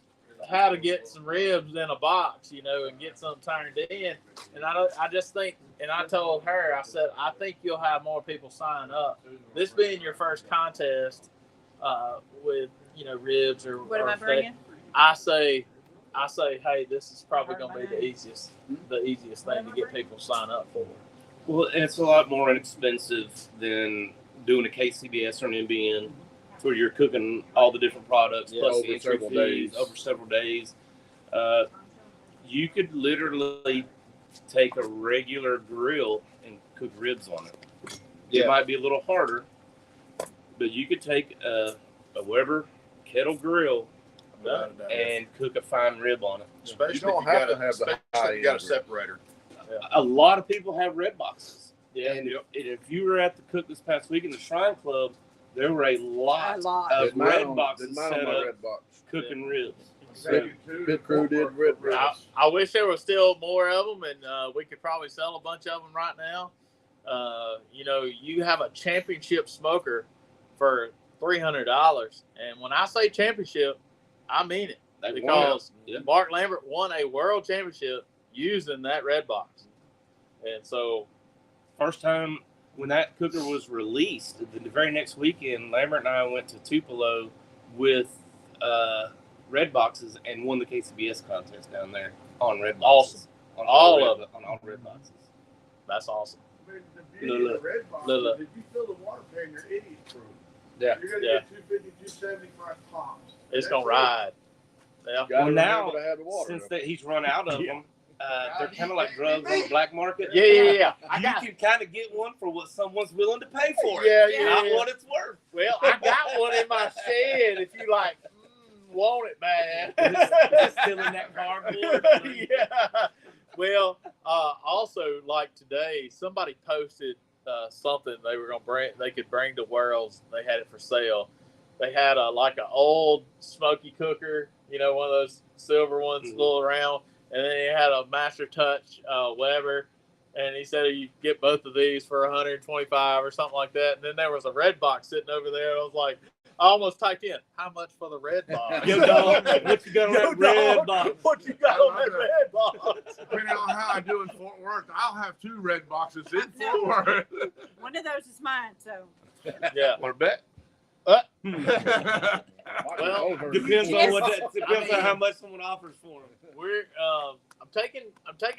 how to get some ribs in a box, and get some turned in. And I just think, and I told her, I said, I think you'll have more people sign up. This being your first contest with, ribs or What am or I steak, bringing? I say, hey, this is probably going to be the easiest thing to get people to sign up for. Well, and it's a lot more inexpensive than doing a KCBS or an NBN, where you're cooking all the different products plus over the entry several fees days. over several days. You could literally take a regular grill and cook ribs on it. Yeah. It might be a little harder, but you could take a Weber kettle grill and cook a fine rib on it. Especially You don't if you have got to have the especially high if you got a end. separator. A lot of people have red boxes. Yeah, and if you were at the Cook this past week in the Shrine Club, there were a lot, A lot. of Did mine red on- boxes did mine set on my up red box. cooking ribs. Pit crew did red box. I wish there was still more of them, and we could probably sell a bunch of them right now. You know, you have a championship smoker for $300, and when I say championship, I mean it, They won because it. Yeah. Mark Lambert won a world championship using that red box, and so First time when that cooker was released, the very next weekend, Lambert and I went to Tupelo with red boxes and won the KCBS contest down there on red boxes. Awesome. On All red, of it. on all red boxes. that's awesome. The beauty of the red box Look. is if you fill the water pan, you're idiot proof. Yeah. You're gonna Yeah. get 250, 275 pops. It's That's gonna it. ride. Yeah. Gotta Well, now, remember to have the water. Since that he's run out of them, they're kind of like drugs on the black market. Yeah. You can kind of get one for what someone's willing to pay for it. Yeah. Not what it's worth. Well, I got one in my shed. If you like, want it bad. It's still in that cardboard. Yeah. Well, also like today, somebody posted something they were gonna bring. They could bring to Worlds. They had it for sale. They had like an old smoky cooker, you know, one of those silver ones, little round, and then he had a Master Touch Weber. And he said you get both of these for 125 or something like that. And then there was a red box sitting over there. And I was like, I almost typed in, how much for the red box? Yo, dog, what you got on that red box? What you got on that red box? Depending on how I do in Fort Worth, I'll have 2 red boxes in Fort Worth. One of those is mine, so. Yeah. Want to bet? Well, Depends Yes. on what that. Depends on how much someone offers for them. We're I'm taking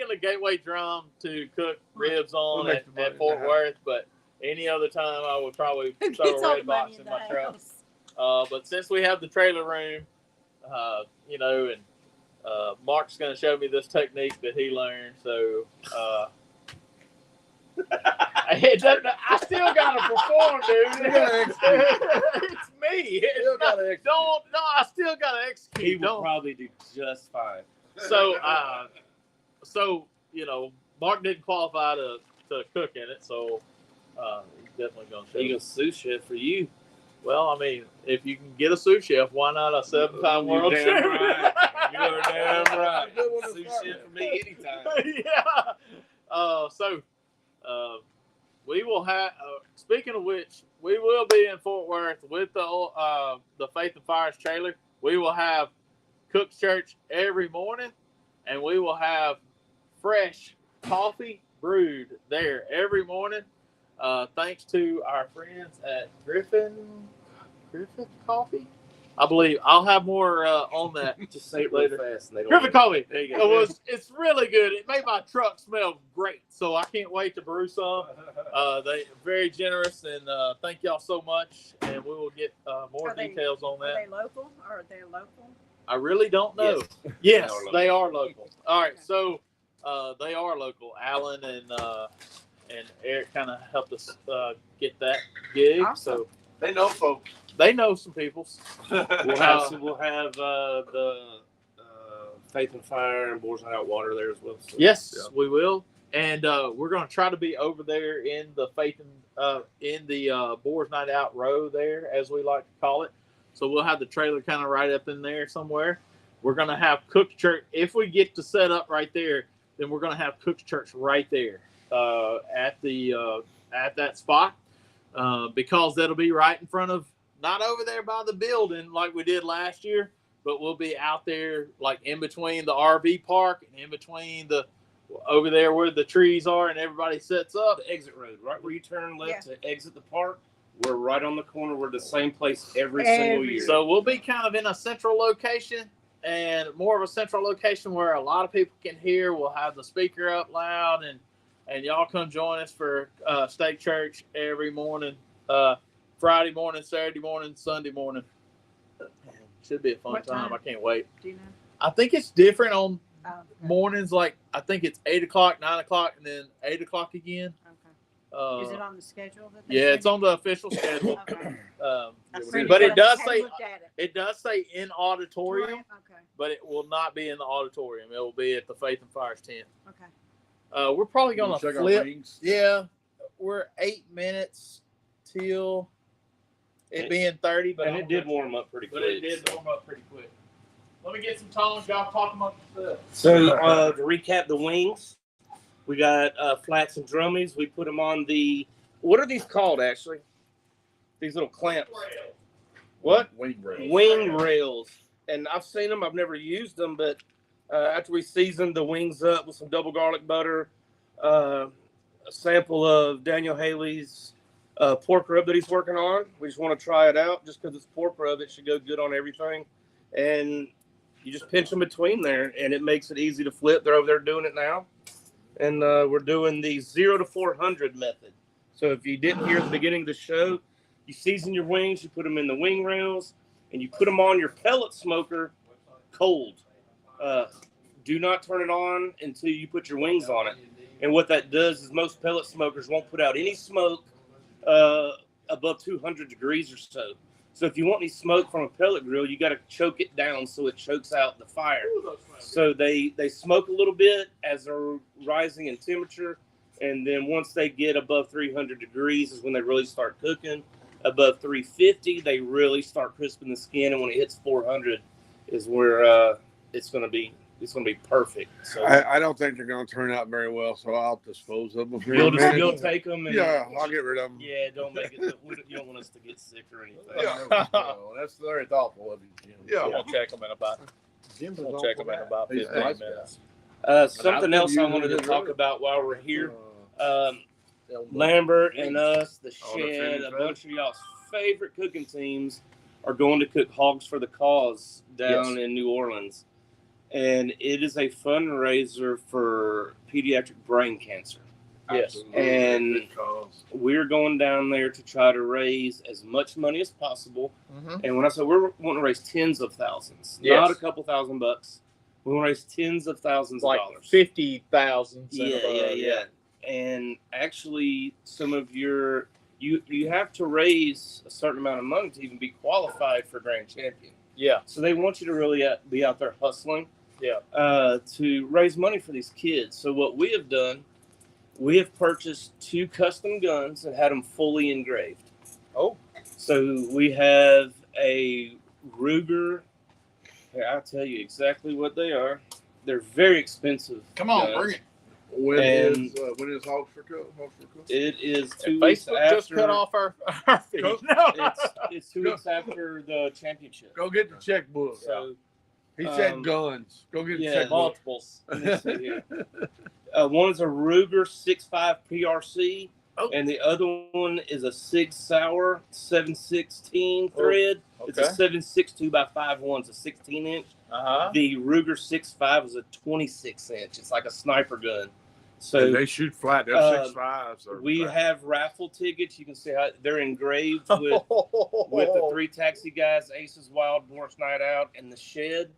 the Gateway Drum to cook ribs on We'll make at, the money at Fort now. Worth, but any other time I would probably Who throw gets a all red the money box in the my truck. house? But since we have the trailer room, you know, and Mark's going to show me this technique that he learned. So it doesn't, I still got to perform, dude. It's me. Still gotta execute. I still got to execute. He will Don't- probably do just fine. So you know, Mark didn't qualify to cook in it, so he's definitely going to show He me. goes sous chef for you. Well, I mean, if you can get a sous chef, why not a 7-time world You're damn champion? right. You're damn right. Good one to Sous start chef with. for me anytime. Yeah. So we will have. Speaking of which, we will be in Fort Worth with the Faith and Fires trailer. We will have Cook's Church every morning, and we will have fresh coffee brewed there every morning. Thanks to our friends at Griffith Coffee, I believe. I'll have more on that. Just say it Later. real fast. And they don't Griffith Coffee. There you go. It's really good. It made my truck smell great, so I can't wait to brew some. They very generous, and thank y'all so much. And we will get more Are they- details on Are that. they local or are they local? I really don't know. Yes. Yes, they are local. All right, so they are local. Alan and Eric kind of helped us get that gig, so They know folks. they know some people. We'll have the Faith and Fire and Boars Out Water there as well. So. Yes, we will, and we're going to try to be over there in the Faith and in the Boars Night Out row there, as we like to call it. So we'll have the trailer kind of right up in there somewhere. We're going to have Cook's Church. If we get to set up right there, then we're going to have Cook's Church right there at that spot because that'll be right in front of, not over there by the building like we did last year, but we'll be out there like in between the RV park and in between over there where the trees are and everybody sets up. The exit road, right where you turn left Yeah. to exit the park. We're right on the corner. We're the same place every single year. So we'll be kind of in a central location, and more of a central location where a lot of people can hear. We'll have the speaker up loud, and y'all come join us for Stake Church every morning, Friday morning, Saturday morning, Sunday morning. Should be a fun What time. time? I can't wait. Do you know? I think it's different on Oh, okay. mornings. Like I think it's 8 o'clock, 9 o'clock, and then 8 o'clock again. Okay. Is it on the schedule? That they Yeah, send it's on the official schedule. Okay. I printed but it it up, does hadn't say looked at it. it does say in auditorium, Okay. but it will not be in the auditorium. It will be at the Faith and Fires tent. Okay. We're probably gonna Check our flip. rings. Yeah, we're 8 minutes till it being 30, but And it did warm up pretty But quick. it did warm up pretty quick. Let me get some tongs. Y'all talk amongst yourselves. So to recap the wings, we got flats and drummies. We put them on the, what are these called actually? These little clamps. What? Wing rail. Wing rails. And I've seen them. I've never used them, but after we seasoned the wings up with some double garlic butter, a sample of Daniel Haley's pork rub that he's working on. We just want to try it out just because it's pork rub. It should go good on everything. And you just pinch them between there, and it makes it easy to flip. They're over there doing it now. And we're doing the 0 to 400 method. So if you didn't hear at the beginning of the show, you season your wings, you put them in the wing rails, and you put them on your pellet smoker cold. Do not turn it on until you put your wings on it. And what that does is most pellet smokers won't put out any smoke above 200 degrees or so. So if you want any smoke from a pellet grill, you got to choke it down so it chokes out the fire. So they smoke a little bit as they're rising in temperature, and then once they get above 300 degrees is when they really start cooking. Above 350, they really start crisping the skin, and when it hits 400 is where it's going to be perfect. So I don't think they're going to turn out very well, so I'll dispose of them. you'll take them. And, Yeah, I'll get rid of them. Yeah, don't make it. You don't want us to get sick or anything. Yeah. No, that's very thoughtful of you, Jim. Yeah. I'm gonna check them in about. We'll check them in about He's 15 a nice minutes. Something else I wanted to talk about while we're here. Lambert and us, the Oh, the shed, Phoenix a bunch of y'all's favorite cooking teams are going to cook Hogs for the Cause down in New Orleans. And it is a fundraiser for pediatric brain cancer. Yes. And Good cause. we're going down there to try to raise as much money as possible. Mm-hmm. And when I say we're wanting to raise tens of thousands, Yes. not a couple $1,000. We want to raise tens of thousands Like of dollars. 50,000. Yeah. And actually, some of you have to raise a certain amount of money to even be qualified for Grand Champion. Yeah. So they want you to really be out there hustling. Yeah. To raise money for these kids. So what we have done, we have purchased 2 custom guns and had them fully engraved. Oh. So we have a Ruger. Here, I'll tell you exactly what they are. They're very expensive. Come on, guns. bring it. When And- is Hogs for Cook? Hogs for Cook? It is 2 weeks Facebook after. just cut off our feed. Go- It's 2 weeks after the championship. Go get the checkbook. So He said Um, guns. Go get the yeah, checkbook. Multiples. let me see here. One is a Ruger 6.5 PRC, Oh. and the other one is a Sig Sauer 716 thread. It's a Okay. 7.62 by 5.1. It's a 16-inch. Uh-huh. The Ruger 6.5 is a 26-inch. It's like a sniper gun. So And they shoot flat. They're um, 6.5s. or we flat. have raffle tickets. You can see how they're engraved with the 3 taxi guys, Aces Wild, Boris Night Out, and the Shed.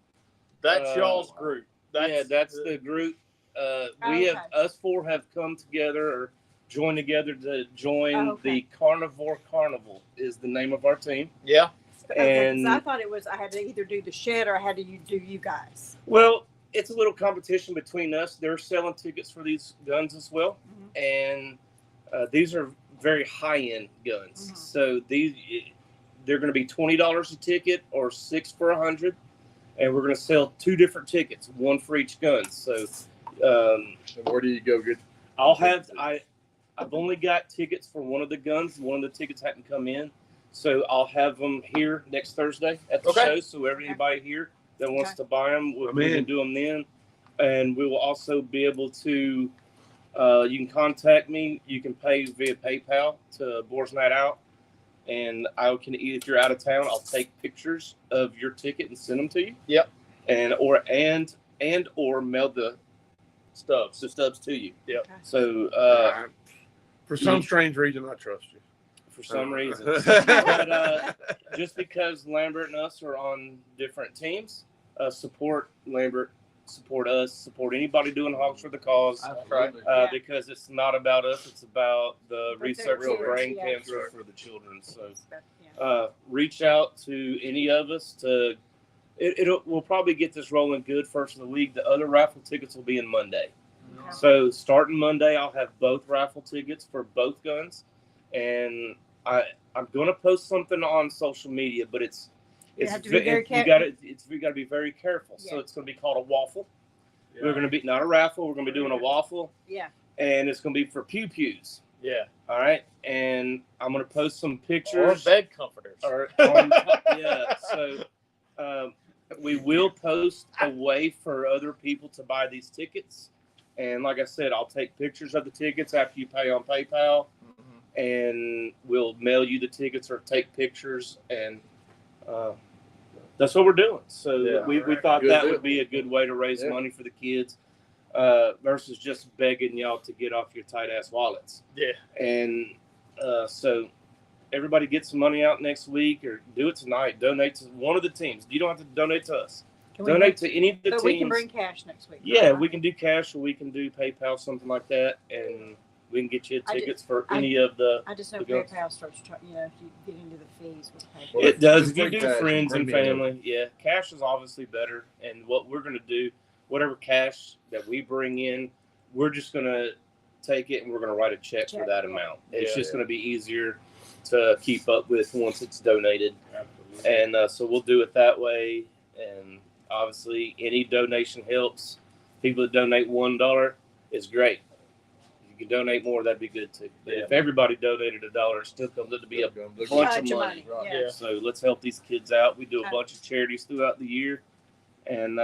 That's y'all's group. That's the group. Us 4 have come together or joined together to join the Carnivore Carnival is the name of our team. Yeah. And And I thought it was I had to either do the shed or I had to do you guys. well, it's a little competition between us. They're selling tickets for these guns as well, and these are very high-end guns. Mhm. So they're going to be $20 a ticket or $6 for $100, and we're going to sell 2 different tickets, 1 for each gun. So And where do you go get? I've only got tickets for one of the guns. One of the tickets hadn't come in, so I'll have them here next Thursday at the Okay. show. So everybody here that wants to buy them, we can do them then, and we will also be able to. You can contact me. You can pay via PayPal to Boar's Night Out, and I can. If you're out of town, I'll take pictures of your ticket and send them to you. Yep. And or mail the stubs to you. Yep. So For some strange reason, I trust you. for some reason, but just because Lambert and us are on different teams, support Lambert, support us, support anybody doing Hogs for the Cause. Absolutely. Because it's not about us; it's about the But research they're for brain yeah. cancer for the children. So Yeah. reach out to any of us to. We'll probably get this rolling good first of the week. The other raffle tickets will be in Monday. So starting Monday, I'll have both raffle tickets for both guns, and I'm gonna post something on social media, but You have to be very you careful. gotta be very careful. So Yeah. it's gonna be called a waffle. We're gonna be not a raffle. We're gonna be doing a waffle, Yeah. and it's gonna be for pew pews. Yeah. All right, and I'm gonna post some Or pictures. bed comforters. Yeah. So we will post a way for other people to buy these tickets, and like I said, I'll take pictures of the tickets after you pay on PayPal, and we'll mail you the tickets or take pictures, and that's what we're doing. So Yeah. we thought Good that deal. would be a good way to raise Yeah. money for the kids, versus just begging y'all to get off your tight ass wallets. Yeah. And so everybody get some money out next week, or do it tonight. Donate to one of the teams. You don't have to donate to us. Can we Donate to any of the But teams. we can bring cash next week. Yeah, right? we can do cash, or we can do PayPal, something like that, and we can get you I tickets for any of I just know the girls. PayPal starts, if you get into the fees with PayPal. Well, It does. just If you bring do cash, friends bring and me a family, yeah, cash is obviously better. And what we're gonna do, whatever cash that we bring in, we're just gonna take it and we're gonna write a check for Check, that yeah. amount. It's Yeah. just gonna be easier to keep up with once it's donated, and so we'll do it that way. And obviously, any donation helps. People that donate $1 is great. If you can donate more, that'd be good too. But if everybody donated $1, it still comes up to be a bunch of money. Right. Yeah. So let's help these kids out. We do a Okay. bunch of charities throughout the year, and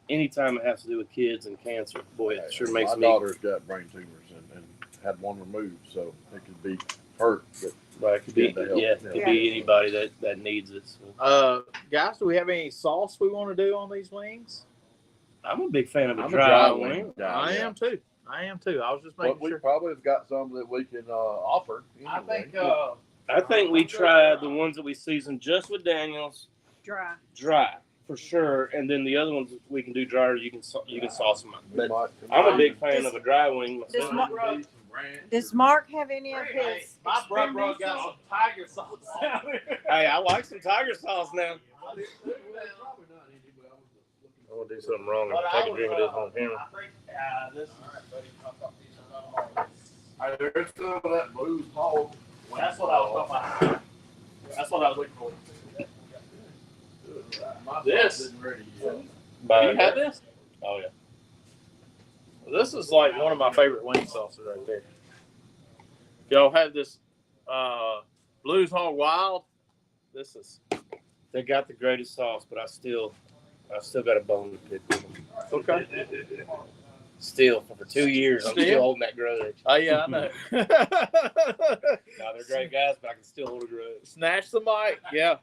anytime it has to do with kids and cancer, boy, it sure makes My me. daughter's got brain tumors and had one removed, so it could be hurt. But Like, could be, Yeah, they help. yeah, could be anybody that needs it. So. Guys, do we have any sauce we want to do on these wings? I'm a big fan of a I'm dry a wing. wing guy. I yeah. am too. I was just But making we sure. probably have got some that we can offer. I anyway. think. I think we tried the ones that we seasoned just with Daniels Dry. dry for sure, and then the other ones we can do dry. Or you can sauce them up. We But might- I'm a big fan of a dry wing Does myself. Mark, does Mark have any of his? My brother experiments? got some tiger sauce down here. Hey, I like some tiger sauce now. I want to do something wrong and take a drink of this on camera. I think this. There's some of that Blues Hog. That's what I was talking about. That's what I was looking for. This? Isn't ready yet. Have you had this? Oh yeah. This is like one of my favorite wing sauces right there. Y'all had this Blues Hog Wild. This is They got the greatest sauce, but I still got a bone to pick with them. okay. Still, for 2 years, I'm Still? still holding that grudge. Oh yeah, I know. Now they're great guys, but I can still hold a grudge. Snatch the mic. Yeah.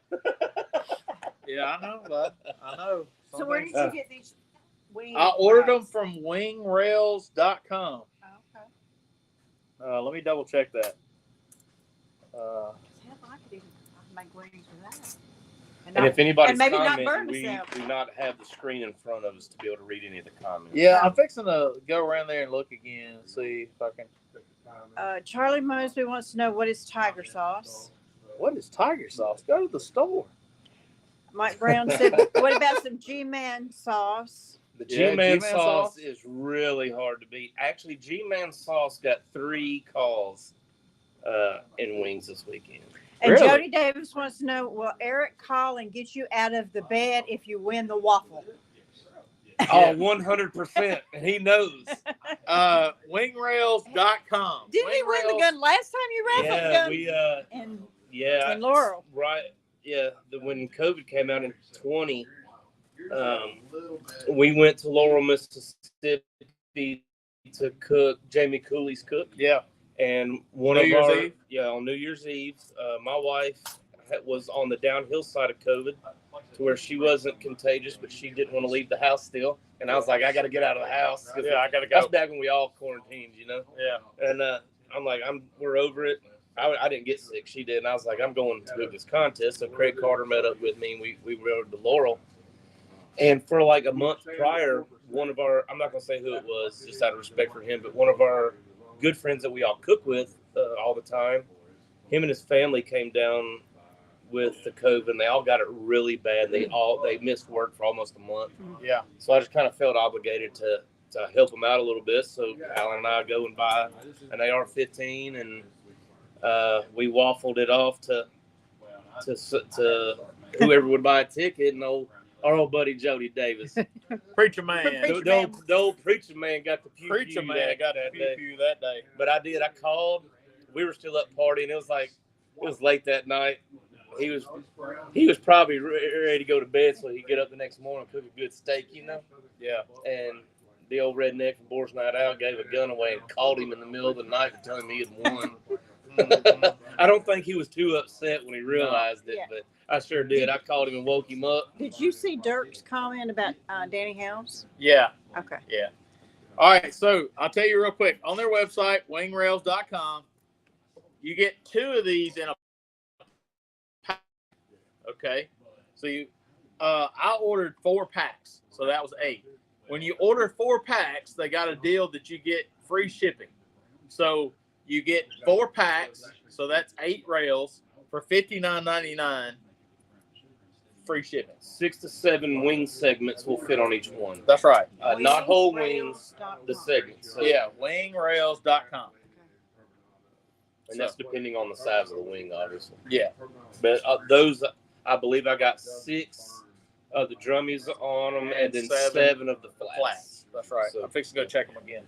Yeah, I know, bud. I know. So where did you get these wings? I ordered them from wingrails.com. Okay. Let me double check that. Hell, I could even make wings with that. And if anybody's and maybe not commenting, burn we myself. do not have the screen in front of us to be able to read any of the comments. Yeah, I'm fixing to go around there and look again and see if I can. Charlie Mosby wants to know what is tiger sauce. What is tiger sauce? Go to the store. Mike Brown said, "What about some G-Man sauce?" The Yeah, G-Man G-Man sauce sauce. is really hard to beat. Actually, G-Man sauce got 3 calls in wings this weekend. And Really? Jody Davis wants to know, will Eric call and get you out of the bed if you win the waffle? Oh, 100%. And he knows. Wingrails.com. Didn't he win the gun last time you raffled the Yeah, gun? we, And in Laurel. Right. Yeah. When COVID came out in 20, we went to Laurel, Mississippi to cook Jamie Cooley's cook. Yeah. And one New of Year's our, Eve? yeah, on New Year's Eve, my wife was on the downhill side of COVID to where she wasn't contagious, but she didn't want to leave the house still. And I was like, I got to get out of the house. 'Cause Yeah, I gotta that's go. back when we all quarantined, you know? Yeah. And I'm like, we're over it. I didn't get sick. She did. And I was like, I'm going to this contest. So Craig Carter met up with me and we rode to Laurel. And for like a month prior, one of our, I'm not going to say who it was, just out of respect for him, but one of our good friends that we all cook with all the time, him and his family came down with the COVID, and they all got it really bad. They missed work for almost a month. Yeah. So I just kind of felt obligated to help them out a little bit. So Alan and I go and buy an AR-15, and we waffled it off to whoever would buy a ticket, and our old buddy Jody Davis. Preacher man. The old preacher man got the Preacher man got the pew that day. But I called. We were still up partying. It was late that night. He was probably ready to go to bed so he'd get up the next morning and cook a good steak, Yeah. And the old redneck from Boar's Night Out gave a gun away and called him in the middle of the night to tell him he had won. I don't think he was too upset when he realized it, but I sure did. I called him and woke him up. Did you see Dirk's comment about Danny House? Yeah. Okay. Yeah. All right. So I'll tell you real quick on their website, wingrails.com, you get 2 of these in a pack. Okay. So I ordered 4 packs. So that was 8. When you order 4 packs, they got a deal that you get free shipping. So you get 4 packs. So that's 8 rails for $59.99. Free shipping. 6 to 7 wing segments will fit on each one. That's right. Not whole wings, the segments. So, Yeah, wingrails.com. and that's depending on the size of the wing, obviously. Yeah. But those, I believe I got 6 of the drummies on them, and then 7 of the flats. That's right. So- I'm fixing to go check them again.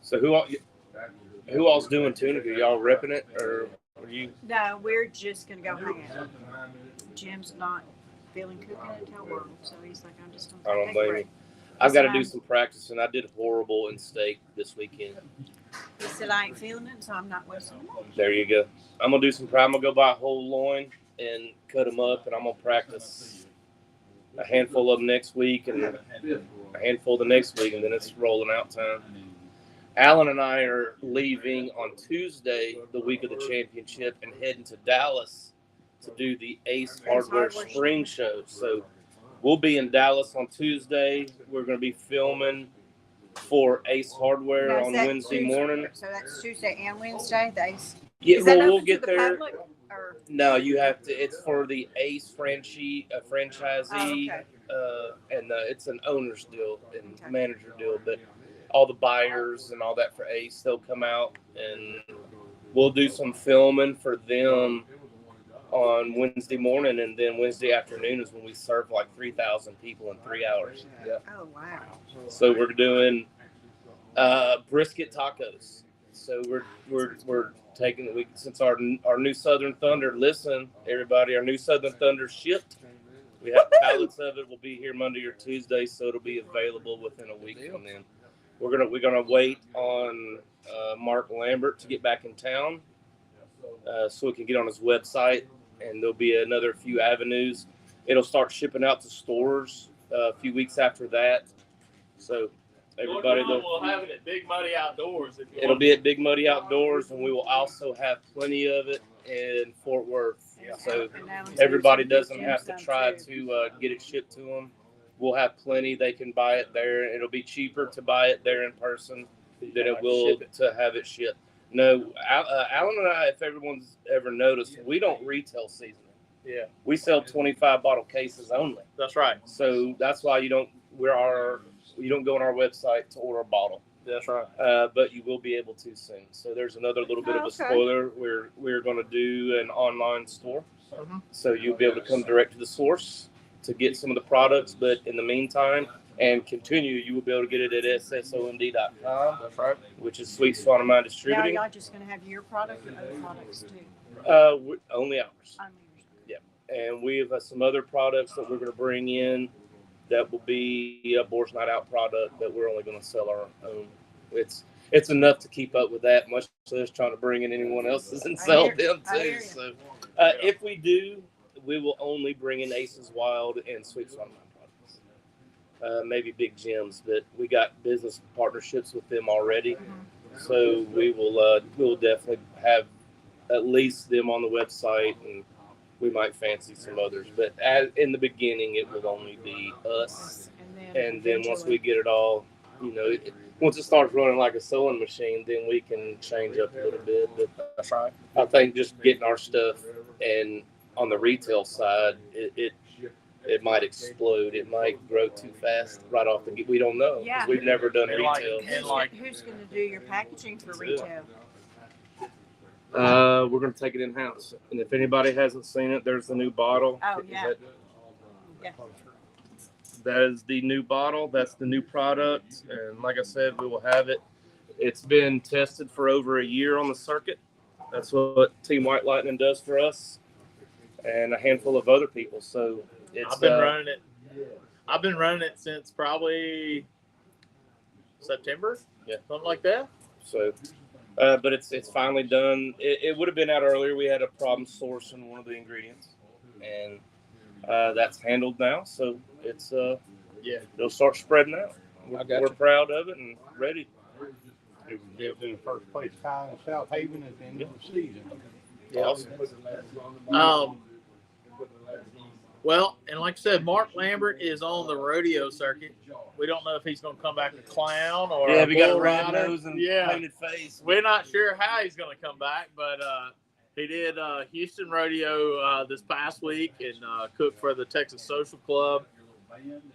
So who all's doing tuning? Are y'all repping it, or are you? No, we're just gonna go hang out. Jim's not feeling cooking until work, so he's like, I'm just I gonna don't take a blame break. you. I've got to He do said, some practicing. I did horrible in steak this weekend. He said I ain't feeling it, so I'm not wasting it. There you go. I'm gonna do some. I'm gonna go buy a whole loin and cut them up, and I'm gonna practice a handful of them next week, and a handful the next week, and then it's rolling out time. Alan and I are leaving on Tuesday, the week of the championship, and heading to Dallas to do the Ace Hardware Spring Show. So we'll be in Dallas on Tuesday. We're going to be filming for Ace Hardware Now, is on that Wednesday Tuesday- morning. So that's Tuesday and Wednesday. Yeah, Is that well, we'll open get to the there. public, or? No, you have to. It's for the Ace franchisee, Oh, okay. and it's an owner's deal and Okay. manager deal. But all the buyers and all that for Ace, they'll come out and we'll do some filming for them on Wednesday morning, and then Wednesday afternoon is when we serve like 3,000 people in 3 hours. Oh wow. So we're doing brisket tacos. So we're taking since our new Southern Thunder. Listen, everybody, our new Southern Thunder shipped. We have pallets of it. We'll be here Monday or Tuesday, so it'll be available within a week from then. We're gonna wait on Mark Lambert to get back in town, so we can get on his website, and there'll be another few avenues. It'll start shipping out to stores a few weeks after that. So everybody, We'll have it at Big Muddy Outdoors. it'll be at Big Muddy Outdoors, and we will also have plenty of it in Fort Worth. So And now he's everybody doing doesn't have to Jim's try too. to get it shipped to them. We'll have plenty. They can buy it there. It'll be cheaper to buy it there in person than it will to have it shipped. No, Alan and I, if everyone's ever noticed, we don't retail seasoning. Yeah, We sell 25 bottle cases only. that's right. So that's why you don't go on our website to order a bottle. That's right. But you will be able to soon. So there's another little bit of a Okay. spoiler. We're going to do an online store, Mhm. so you'll be able to come direct to the source to get some of the products. But in the meantime, and continue, you will be able to get it at ssomd.com, That's right. which is Sweet Swan of Mine Now Distributing. y'all just gonna have your product or other products too? Only ours. I mean, And we have some other products that we're going to bring in that will be a Boar's Night Out product that we're only going to sell our own. It's enough to keep up with that, much less trying to bring in anyone else's and I sell hear- them I too. hear you. So if we do, we will only bring in Aces Wild and Sweet Swan of Mine products. Maybe Big Jim's, but we got business partnerships with them already. So we will definitely have at least them on the website, and we might fancy some others. But in the beginning, it will only be us. And then once we get it all, once it starts running like a sewing machine, then we can change up a little bit. But That's right. I think just getting our stuff and on the retail side, it might explode. It might grow too fast right off the. We don't know because Yeah. we've never done And like- retail. and like- Who's going to do your packaging for retail? We're going to take it in house, and if anybody hasn't seen it, there's the new bottle. Oh, yeah. Yeah. That is the new bottle. That's the new product, and like I said, we will have it. It's been tested for over a year on the circuit. That's what Team White Lightning does for us, and a handful of other people. So it's. I've been running it. I've been running it since probably September. Yeah. Something like that. So, but it's finally done. It would have been out earlier. We had a problem sourcing one of the ingredients, and that's handled now. So it's it'll start spreading out. We're proud of it and ready. It was in the first place, Kyle in South Haven at the end of the season. Awesome. Well, and like I said, Mark Lambert is on the rodeo circuit. We don't know if he's going to come back a clown or Yeah, a we got a bull red rider. nose and Yeah. painted face. We're not sure how he's going to come back, but he did Houston Rodeo this past week and cooked for the Texas Social Club.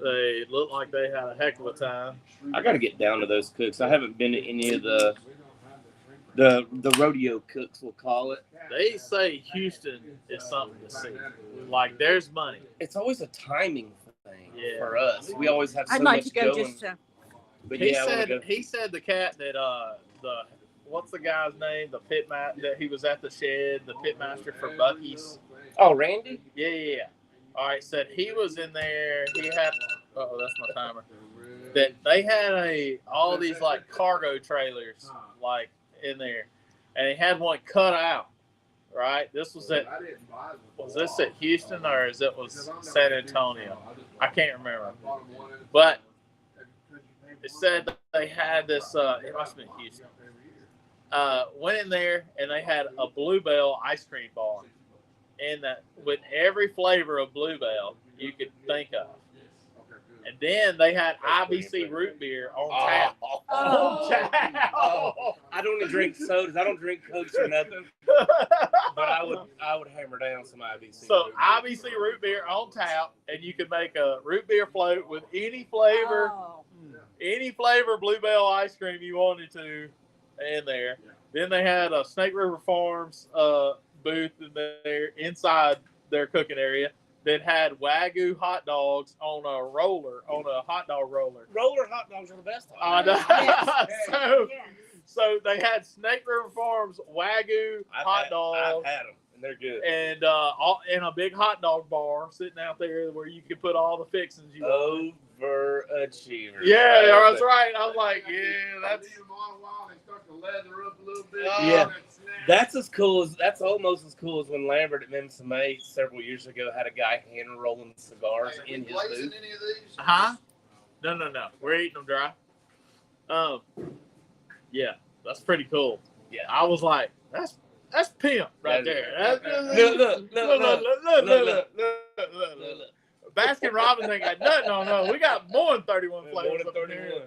They looked like they had a heck of a time. I got to get down to those cooks. I haven't been to any of the rodeo cooks, we'll call it. They say Houston is something to see. Like, there's money. It's always a timing thing Yeah. for us. We always have so I'd like much to go going. just to. But He yeah, I wanna said go. he said the cat that what's the guy's name? The that he was at the shed, the pitmaster for Buc-ee's. Oh, Randy? Yeah. All right, said he was in there. He had. Oh, that's my timer. That they had all these like cargo trailers like in there, and he had one cut out. Right. This was at. Was this at Houston or is it was San Antonio? I can't remember. But it said that they had this. It must have been Houston. Went in there and they had a Bluebell ice cream bar, and that with every flavor of Bluebell you could think of. And then they had IBC root beer on tap. Oh. On tap. I don't even drink sodas. I don't drink Cokes or nothing. But I would hammer down some IBC. So IBC root beer on tap, and you could make a root beer float with any flavor. Oh. Any flavor Bluebell ice cream you wanted to in there. Then they had a Snake River Farms booth in there inside their cooking area that had Wagyu hot dogs on a hot dog roller. roller hot dogs are the best. I know. So they had Snake River Farms Wagyu hot dogs. I've had them, and they're good. And in a big hot dog bar sitting out there where you could put all the fixings you want. Overachiever. Yeah, that's right. I was like, yeah, that's Yeah. That's almost as cool as when Lambert at Memphis May several years ago had a guy hand rolling cigars in his booth. Huh? No. We're eating them dry. Yeah, that's pretty cool. Yeah. I was like, that's pimp right there. Look. Look. Baskin Robbins ain't got nothing on those. We got more than 31 flavors up in here.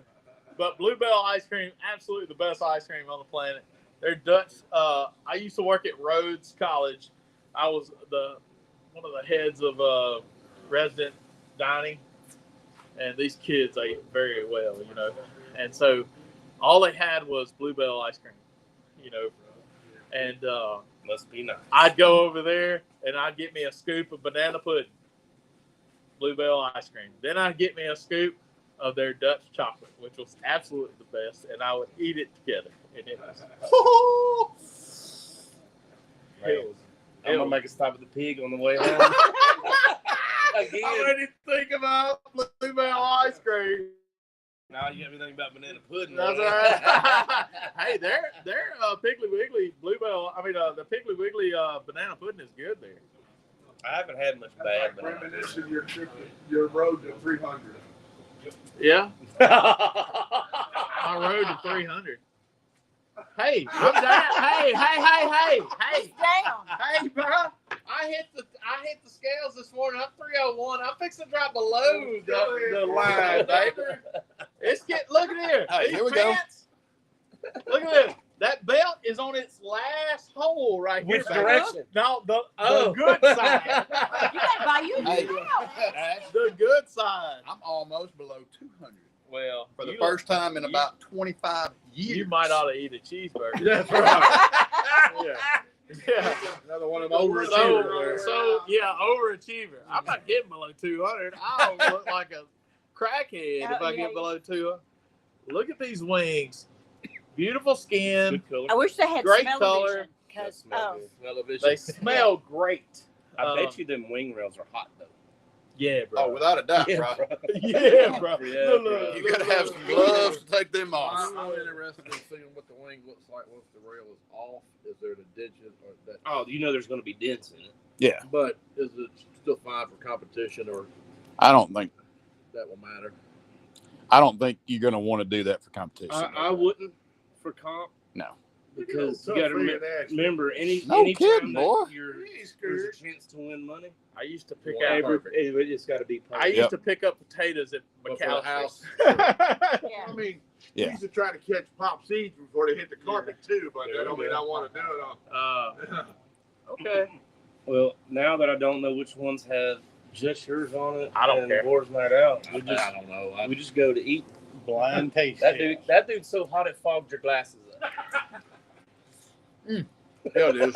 But Bluebell ice cream, absolutely the best ice cream on the planet. They're Dutch. I used to work at Rhodes College. I was one of the heads of resident dining, and these kids ate very well, you know. And so all they had was Bluebell ice cream, you know. And Must be nice. I'd go over there and I'd get me a scoop of banana pudding, Bluebell ice cream. Then I'd get me a scoop of their Dutch chocolate, which was absolutely the best, and I would eat it together. And it was, Man, I'm gonna make a stop at the pig on the way home. Again. I didn't think about Bluebell ice cream. Now you got me thinking about banana pudding. That's right. Hey, their Piggly Wiggly Bluebell. I mean, the Piggly Wiggly banana pudding is good there. I haven't had much bad banana Reminiscing your road to 300. Yeah, pudding. I rode to 300. Hey, I'm down. Hey, Down. hey, bro! I hit the scales this morning. I'm 301. I'm fixing to drop below the line, baby. Look at here. All right, These here we go. pants, look at this. That belt is on its last hole right here. Which baby. direction? No, the good side. You gotta buy you Hey, now. Ash, The good side. I'm almost below 200 Well, for the you- first time in you- about 25 years. You might ought to eat a cheeseburger. That's right. Yeah. Another one of them overachievers. So yeah, overachiever. I'm not getting below 200. I don't look like a crackhead if I Yeah, get yeah. below 200. Look at these wings. Beautiful skin. Good color. I wish they had Great smell color. because Smell good. Television. They smell great. I bet you them wing rails are hot though. Yeah, bro. Oh, without a doubt, Yeah, bro. yeah, bro. Yeah, Look, bro. You gotta have some gloves to take them off. I'm interested in seeing what the wing looks like once the rail is off. Is there the digit or that? Oh, you know there's going to be dents in it. Yeah, But is it still fine for competition, or I don't think that will matter? you're gonna want to do that for competition. I wouldn't for comp. No. Because you Tough got to for you to ask. remember No any kidding, time boy. that You ain't there's a scared. chance to win money. I used to pick Well, out. It's got to be I perfect. used to pick up potatoes at But for the house, McAllister's. yeah. I mean, Yeah. we used to try to catch pop seeds before they hit the carpet too, but that don't mean I want to do it all. Okay. Well, now that I don't know which ones have just yours on it, I don't and care. Boar's Night Out, we I don't know. we just go to eat. Blind taste. That dude's so hot it fogged your glasses up. Hell it is.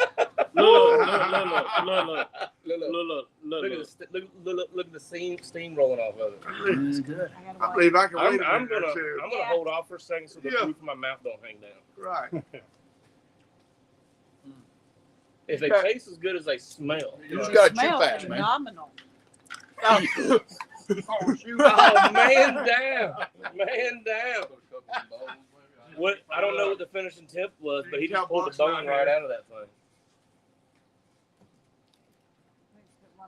Look. Look at the look at the steam rolling off of it. I I gotta wait. believe I can I'm wait a gonna minute or two. Yeah. hold off for a second so the Yeah. roof of my mouth don't hang down. Right. If they taste as good as they smell, You just gotta chew Smells fast, man. phenomenal. Oh, shoot. oh man down, man down. What I don't know what the finishing tip was, but he just pulled the bone right out of that thing. Put one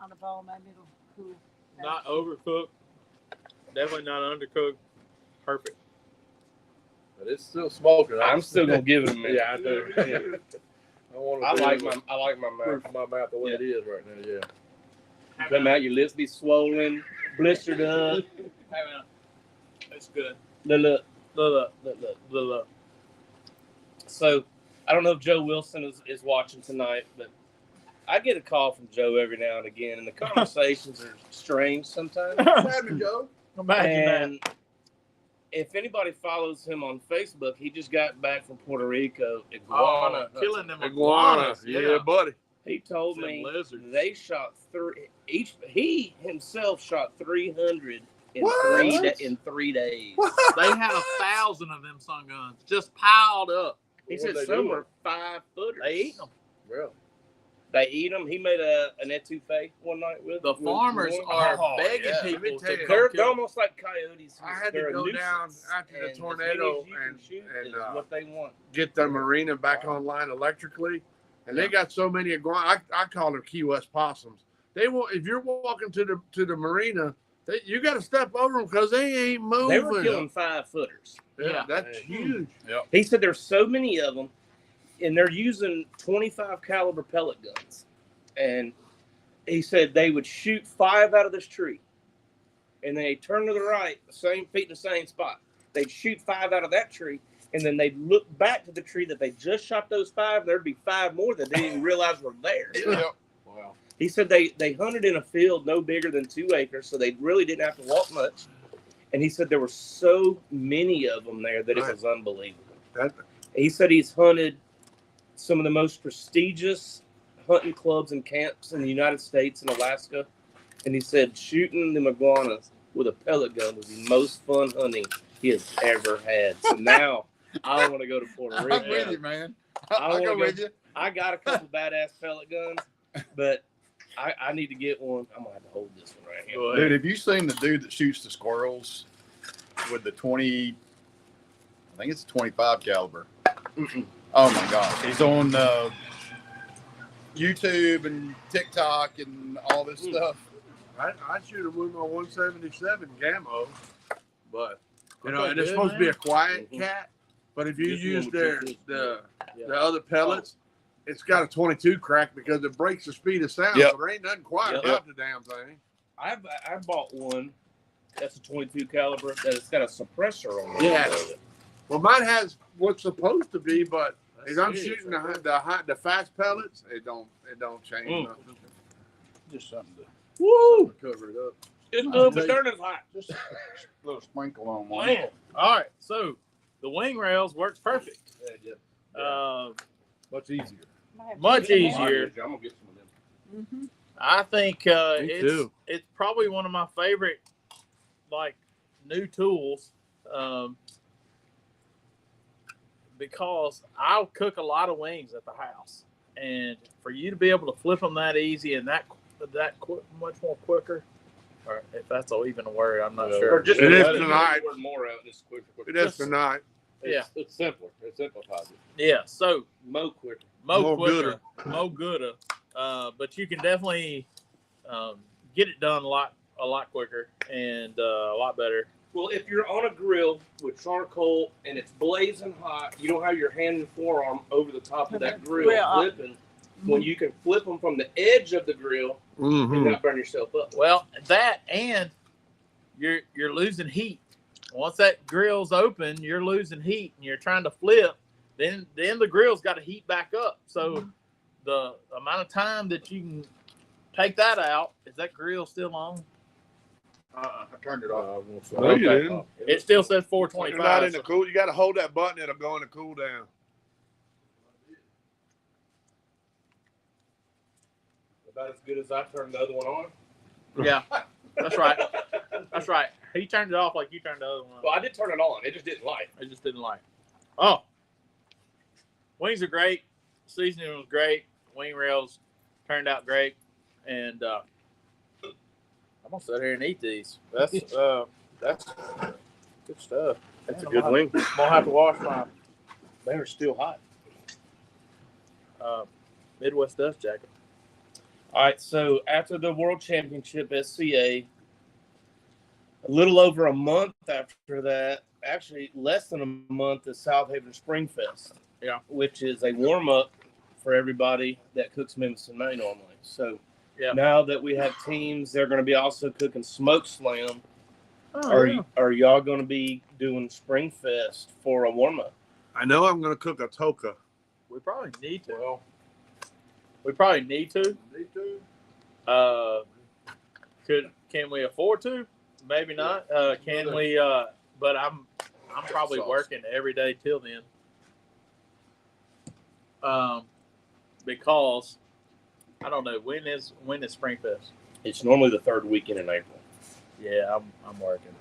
on the bowl, maybe it'll cool. Not overcooked. Definitely not undercooked. Perfect. But it's still smoking. I'm still gonna give it a minute. Yeah, I do. Yeah. I like my mouth. roof of my mouth the way Yeah. it is right now. Yeah. You come out, your lips be swollen, blistered up. It's good. Look. Look. So, I don't know if Joe Wilson is watching tonight, but I get a call from Joe every now and again, and the conversations are strange sometimes. Imagine, Joe. Imagine that. And if anybody follows him on Facebook, he just got back from Puerto Rico, iguana. Oh, killing them Iguanas. Yeah, buddy. He told Them me lizards. they shot he himself shot 300 in What? in 3 days. They had 1,000 of them sun guns just piled up. He What said they some doing? are 5 footers. They eat them. Really? They eat them. He made an etouffee one night with The with farmers one. are Oh, begging yeah. Let me people tell to you. come They're kill them. almost like coyotes. I had to They're a go down nuisance, after the and tornado as many as you can and- shoot and, is uh, what they want. Get the marina back online electrically, and they got so many iguanas. I call them Key West possums. They won't. If you're walking to the marina, you got to step over them because they ain't moving. They were killing 5 footers. Yeah, that's Hey. huge. He said there's so many of them, and they're using 25 caliber pellet guns. And he said they would shoot 5 out of this tree, and then they turn to the right, the same feet in the same spot. They'd shoot 5 out of that tree, and then they'd look back to the tree that they just shot those 5. And there'd be 5 more that they didn't even realize were there. Wow. He said they hunted in a field no bigger than 2 acres, so they really didn't have to walk much. And he said there were so many of them there that it was unbelievable. He said he's hunted some of the most prestigious hunting clubs and camps in the United States and Alaska. And he said shooting the iguanas with a pellet gun was the most fun hunting he has ever had. So now I want to go to Puerto Rico. I'm with you, man. I I'll wanna go go- with you. I got a couple badass pellet guns, but I need to get one. I'm gonna have to hold this one right here. Go ahead. Dude, have you seen the dude that shoots the squirrels with the 20? I think it's a 25 caliber. Oh my gosh, he's on YouTube and TikTok and all this stuff. I shoot them with my 177 Gammo, but you know, Okay, and it's good, supposed to be a man. quiet Mhm. cat. But if you This one use would their be the Yeah. the other pellets, it's got a 22 crack because it breaks the speed of sound. Yep. So there ain't nothing quiet Yep. about the damn thing. I bought one that's a 22 caliber that's got a suppressor on it. Yeah. Well, mine has what's supposed to be, but as I'm That's shooting serious, the fast pellets, it don't change Mm. nothing. Just something to Woo! Cover it up. It's good, but darn it's hot. just a little sprinkle on one. Man. All right, so the wing rails works perfect. Much easier. Much easier. I'm gonna get some of them. Mm-hmm. I think Me it's too. it's probably one of my favorite like new tools because I'll cook a lot of wings at the house, and for you to be able to flip them that easy and much more quicker, or if that's even a word, I'm not Or sure. just It is let tonight. word more out. Just quicker. It is tonight. Yeah. It's simpler. It simplifies it. Yeah, so Mo quicker. mo Gooder. gooder. But you can definitely get it done a lot quicker and a lot better. Well, if you're on a grill with charcoal and it's blazing hot, you don't have your hand and forearm over the top of that grill flipping. When you can flip them from the edge of the grill and Mm-hmm. not burn yourself up. Well, that and you're losing heat. Once that grill's open, you're losing heat, and you're trying to flip. Then the grill's got to heat back up. So the amount of time that you can take that out, is that grill still on? I turned it off. No, you didn't. It still says You're not 425. in the cool. You got to hold that button. It'll go in the cool down. About as good as I turned the other one on. Yeah, that's right. That's right. He turned it off like you turned the other one on. Well, I did turn it on. It just didn't light. I just didn't like. Oh, wings are great. Seasoning was great. Wing rails turned out great, and I'm gonna sit here and eat these. That's good stuff. That's a good wing. I'm gonna have to wash my They're still hot. Midwest dust jacket. All right, so after the World Championship SCA, a little over a month after that, actually less than a month, is South Haven Spring Fest. Yeah. Which is a warm up for everybody that cooks Memphis in May normally. So Yeah. now that we have teams, they're going to be also cooking Smoke Slam. Oh, Are y'all going to be doing Spring Fest for a warm up? I know I'm going to cook a toka. we probably need to. Well, We probably need to. me too. Can we afford to? Maybe not. Can we? But I'm probably Sauce. working every day till then. Because I don't know when is Springfest. It's normally the third weekend in April. Yeah, I'm working.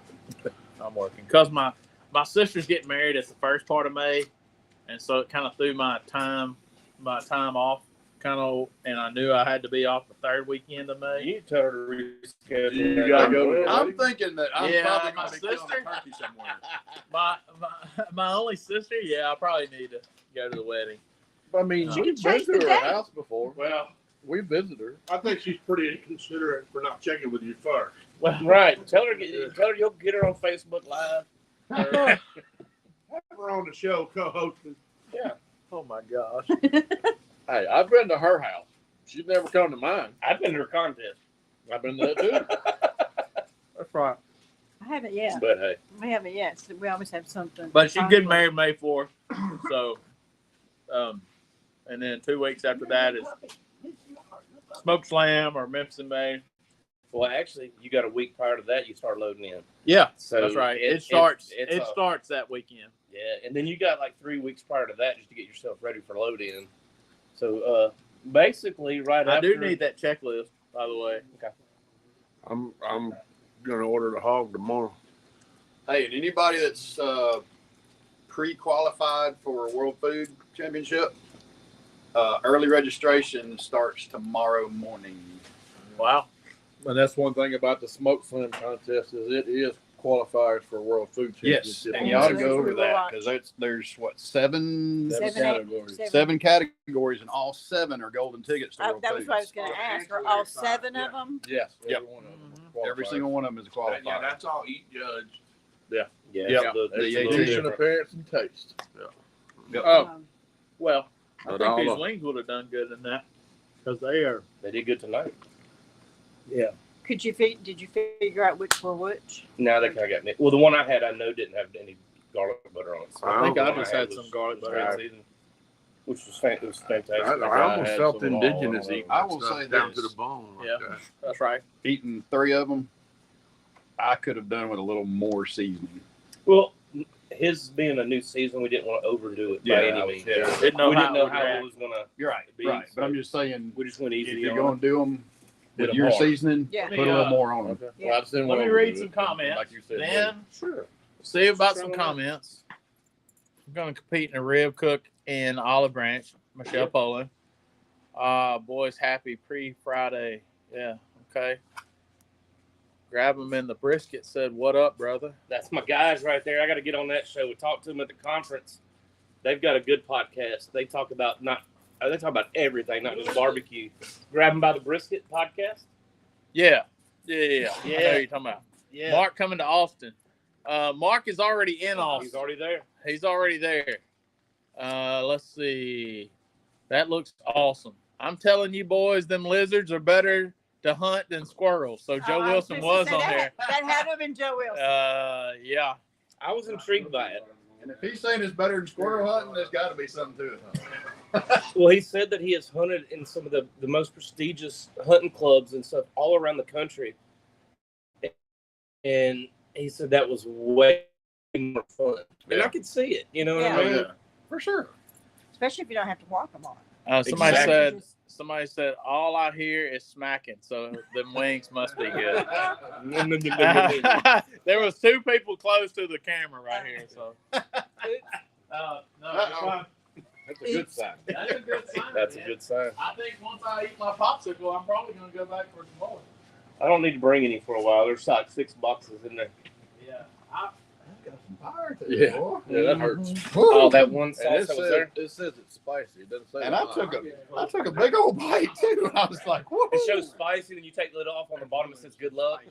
I'm working because my sister's getting married at the first part of May, and so it kind of threw my time off. And I knew I had to be off the third weekend of May. You tell her to reschedule. You gotta go to the I'm wedding? thinking that I'm Yeah, probably my going to be killing sister. a turkey somewhere. My only sister, yeah, I probably need to go to the wedding. I mean, She we've can been change to the her date. house before. Well, We visited her. I think she's pretty inconsiderate for not checking with you first. Well, Right. Tell her you'll get her on Facebook Live. Have her on the show co-hosting. oh my gosh. Hey, I've been to her house. She's never come to mine. I've been to her contest. I've been there too. That's right. I haven't yet. But hey. We haven't yet. So we always have something. But she's getting married May 4th. So, and then 2 weeks after that is Smoke Slam or Memphis in May. Well, actually, you got a week prior to that, you start loading in. Yeah, So that's right. It it's starts. it's It a- starts that weekend. Yeah, and then you got like 3 weeks prior to that just to get yourself ready for load in. So basically, right I after do need that checklist, by the way. I'm gonna order the hog tomorrow. Hey, and anybody that's pre-qualified for World Food Championship, early registration starts tomorrow morning. Wow. And that's one thing about the Smoke Slam contest is it is qualifiers for World Food Yes, Championship. and you ought to That's go what over we that watch. because there's what seven Seven, categories. eight, seven categories, and all seven are golden tickets to Oh, World that was Food. what I was going to ask. Are all 7 of them? Yes. Yep. Every one of them. Every single one of them is a qualifier. Yeah, that's all eat judge. Yeah, Yeah, the the Execution, different. appearance, and taste. Yep. Oh, Well, I But think all these of- wings would have done good in that because they are. They did good tonight. Yeah. Did you figure out which were which? Now they kind of got me. Well, the one I had, I know didn't have any garlic butter on it. So I think I Oh, just had some garlic butter. great season, which was fantastic. I almost had felt some of all indigenous of them. eating I that will stuff say down this. to the bone. Like Yeah. that. That's right. Eating 3 of them, I could have done with a little more seasoning. Well, his being a new season, we didn't want to overdo it by any means. Didn't know We how didn't know it would how it react. was gonna. You're right, Be, right. so But I'm just saying, We just went if easy. you're on going to do them Did with 'em your hard. seasoning, Yeah. put a little more on them. Okay. Yeah. Well, I just didn't Let want me to read overdo some it, comments. Like you said, Then Sure. see about Throw some 'em out. comments. I'm going to compete in a rib cook in Olive Branch. Michelle Poland. Boys happy pre-Friday. Yeah. Okay. Grab them in the brisket. Said, "What up, brother?" That's my guys right there. I got to get on that show. We talked to them at the conference. They've got a good podcast. They talk about they talk about everything, not just barbecue. Grab them by the brisket podcast. Yeah. Yeah. I know who you're talking about. Yeah, Mark coming to Austin. Mark is already in Austin. he's already there. He's already there. Let's see. That looks awesome. I'm telling you, boys, them lizards are better to hunt than squirrels. So Joe Oh, I Wilson gonna was say on that. there. That had to have been Joe Wilson. Yeah. I was intrigued by it. And if he's saying it's better than squirrel hunting, there's got to be something to it. Well, he said that he has hunted in some of the most prestigious hunting clubs and stuff all around the country. And he said that was way more fun. And Yeah. I could see it. You know what Yeah. I mean? Yeah, for sure. Especially if you don't have to walk them on. Exactly. Somebody said all I hear is smacking. So them wings must be good. There was 2 people close to the camera right here. So. No, Uh-oh. That's a good sign. that's a good sign. That's a man. good sign. I think once I eat my popsicle, I'm probably gonna go back for some more. I don't need to bring any for a while. There's like 6 boxes in there. Yeah. Got some fire to Yeah. it, boy. Yeah, that hurts. Oh, that one And sauce that was there. it says it's spicy. It doesn't say. And it's I hot. took a big old bite too. And I was like, whoa. It shows spicy, then you take the lid off. On the bottom it says good luck.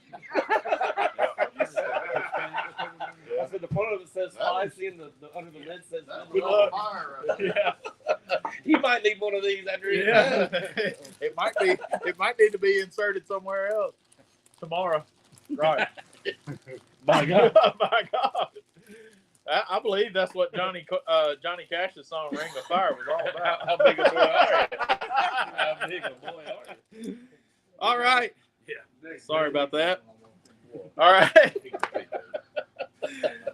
I said the front of it says spicy, and the under the lid says good luck. Fire right there. Yeah. You might need one of these after you. Yeah. It might need to be inserted somewhere else tomorrow. Right. My God. My God. I believe that's what Johnny Cash's song "Ring of Fire" was all about. How big a boy are you? How big a boy are you? All right. Sorry about that. All right.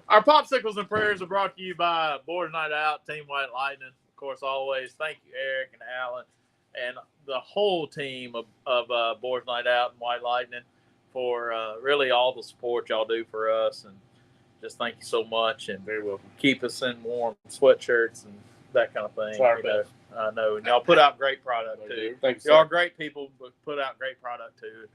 Our popsicles and prayers are brought to you by Boys Night Out, Team White Lightning. Of course, always thank you, Eric and Alan, and the whole team of Boys Night Out and White Lightning for really all the support y'all do for us. And just thank you so much. And Very welcome. keep us in warm sweatshirts and that kind of thing. Try our you know. best. I know. And y'all put out great product, too. Thanks. Y'all are great people, but put out great product, too.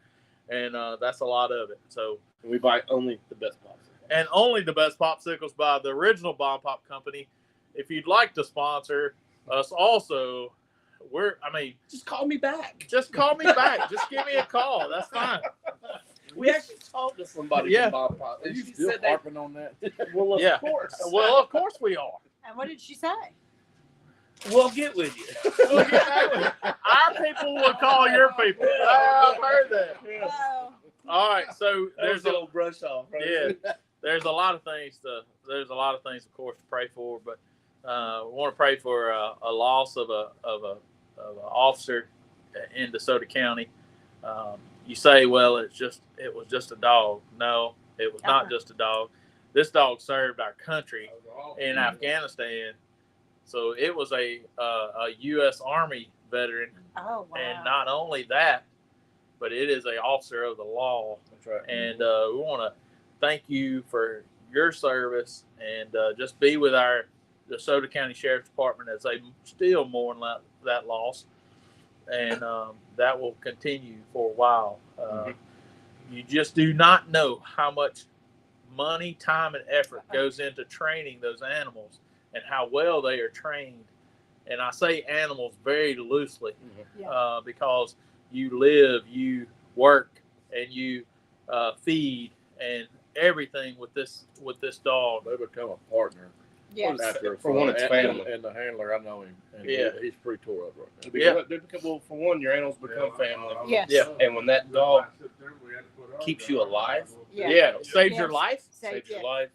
And that's a lot of it. So, We buy only the best boxes. and only the best popsicles by the original Bomb Pop Company. If you'd like to sponsor us also, Just call me back. just call me back. Just give me a call. That's fine. We actually talked to somebody Yeah. from Bob Pop. Are And you she still said that. harping on that? Well, of Yeah. course. Well, of course we are. And what did she say? We'll get with you. We'll get back with it. Our people will call your people. I've heard that. Oh, All right, so There's there's a a little brush off. Right? yeah, there's a lot of things of course to pray for, but we want to pray for a loss of an officer in DeSoto County. You say, well, it was just a dog. No, it was not just a dog. This dog served our country in Afghanistan, so it was a U.S. Army veteran, oh wow. and not only that, but it is an officer of the law. That's right. And we want to thank you for your service and just be with our DeSoto County Sheriff's Department as they still mourn that loss. And that will continue for a while. You just do not know how much money, time, and effort goes into training those animals and how well they are trained. And I say animals very loosely because you live, you work, and you feed and everything with this dog. They become a partner Yes. after For one, it's family. and the handler, I know him. And Yeah. he's pretty tore up right now. Well, for one, your animals become family. Yes. Yeah. And when that dog keeps you alive, Yeah. Yeah, saves Yes. your life. Say, saves yeah. your life,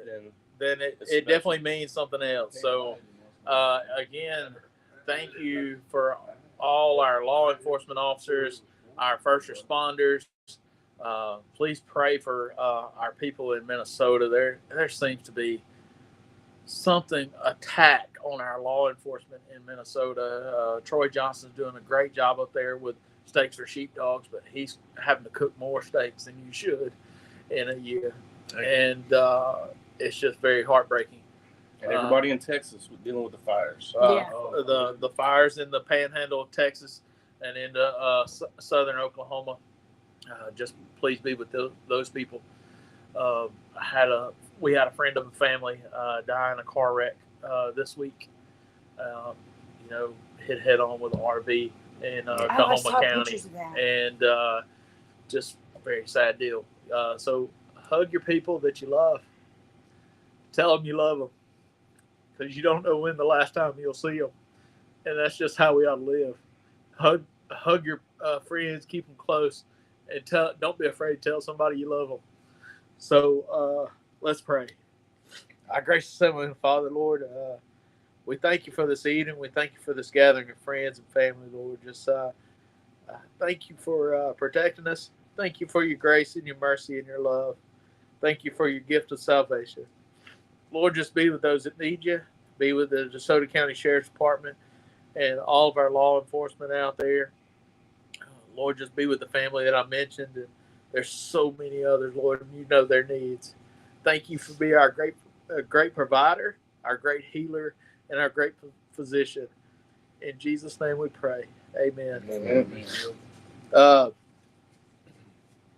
then then it It's special. definitely means something else. So, again, thank you for all our law enforcement officers, our first responders. Please pray for our people in Minnesota. There seems to be something attack on our law enforcement in Minnesota. Troy Johnson's doing a great job up there with steaks for sheepdogs, but he's having to cook more steaks than you should in a year, and it's just very heartbreaking. And everybody in Texas was dealing with the fires. Yeah. The fires in the Panhandle of Texas and into southern Oklahoma. Just please be with those people. We had a friend of a family die in a car wreck this week. Hit head on with an RV in I Oklahoma saw County, pictures of that. and just a very sad deal. So hug your people that you love. Tell them you love them, because you don't know when the last time you'll see them, and that's just how we ought to live. Hug your friends, keep them close, and don't be afraid to tell somebody you love them. So let's pray. Our gracious Heavenly Father, Lord, we thank you for this evening. We thank you for this gathering of friends and family, Lord. Just thank you for protecting us. Thank you for your grace and your mercy and your love. Thank you for your gift of salvation. Lord, just be with those that need you. Be with the DeSoto County Sheriff's Department and all of our law enforcement out there. Lord, just be with the family that I mentioned. And there's so many others, Lord, and you know their needs. Thank you for being our great provider, our great healer, and our great physician. In Jesus' name we pray. Amen. Amen.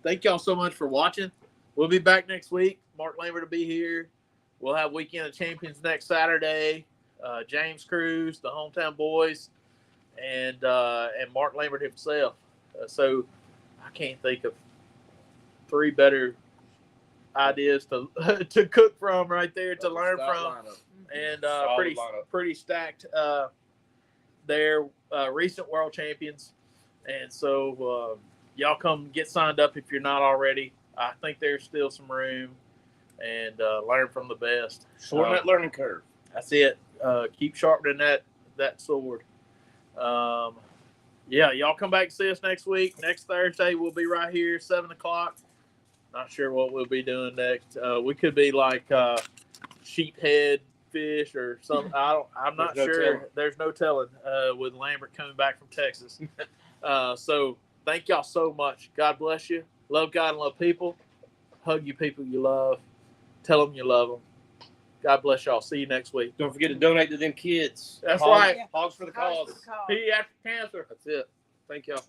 Thank y'all so much for watching. We'll be back next week. Mark Lambert will be here. We'll have Weekend of Champions next Saturday. James Cruz, the Hometown Boys, and Mark Lambert himself. So I can't think of three better ideas to cook from right there, to learn from, and pretty stacked. They're recent world champions, and so y'all come get signed up if you're not already. I think there's still some room, and learn from the best. Shorten that learning curve. That's it. Keep sharpening that sword. Yeah, y'all come back and see us next week. Next Thursday, we'll be right here, 7 o'clock. Not sure what we'll be doing next. We could be like sheephead fish or something. I'm not sure. There's no telling with Lambert coming back from Texas. So thank y'all so much. God bless you. Love God and love people. Hug you people you love. Tell them you love them. God bless y'all. See you next week. Don't forget to donate to them kids. That's Hogs- right. Hogs for the cause. Pediatric cancer. That's it. Thank y'all.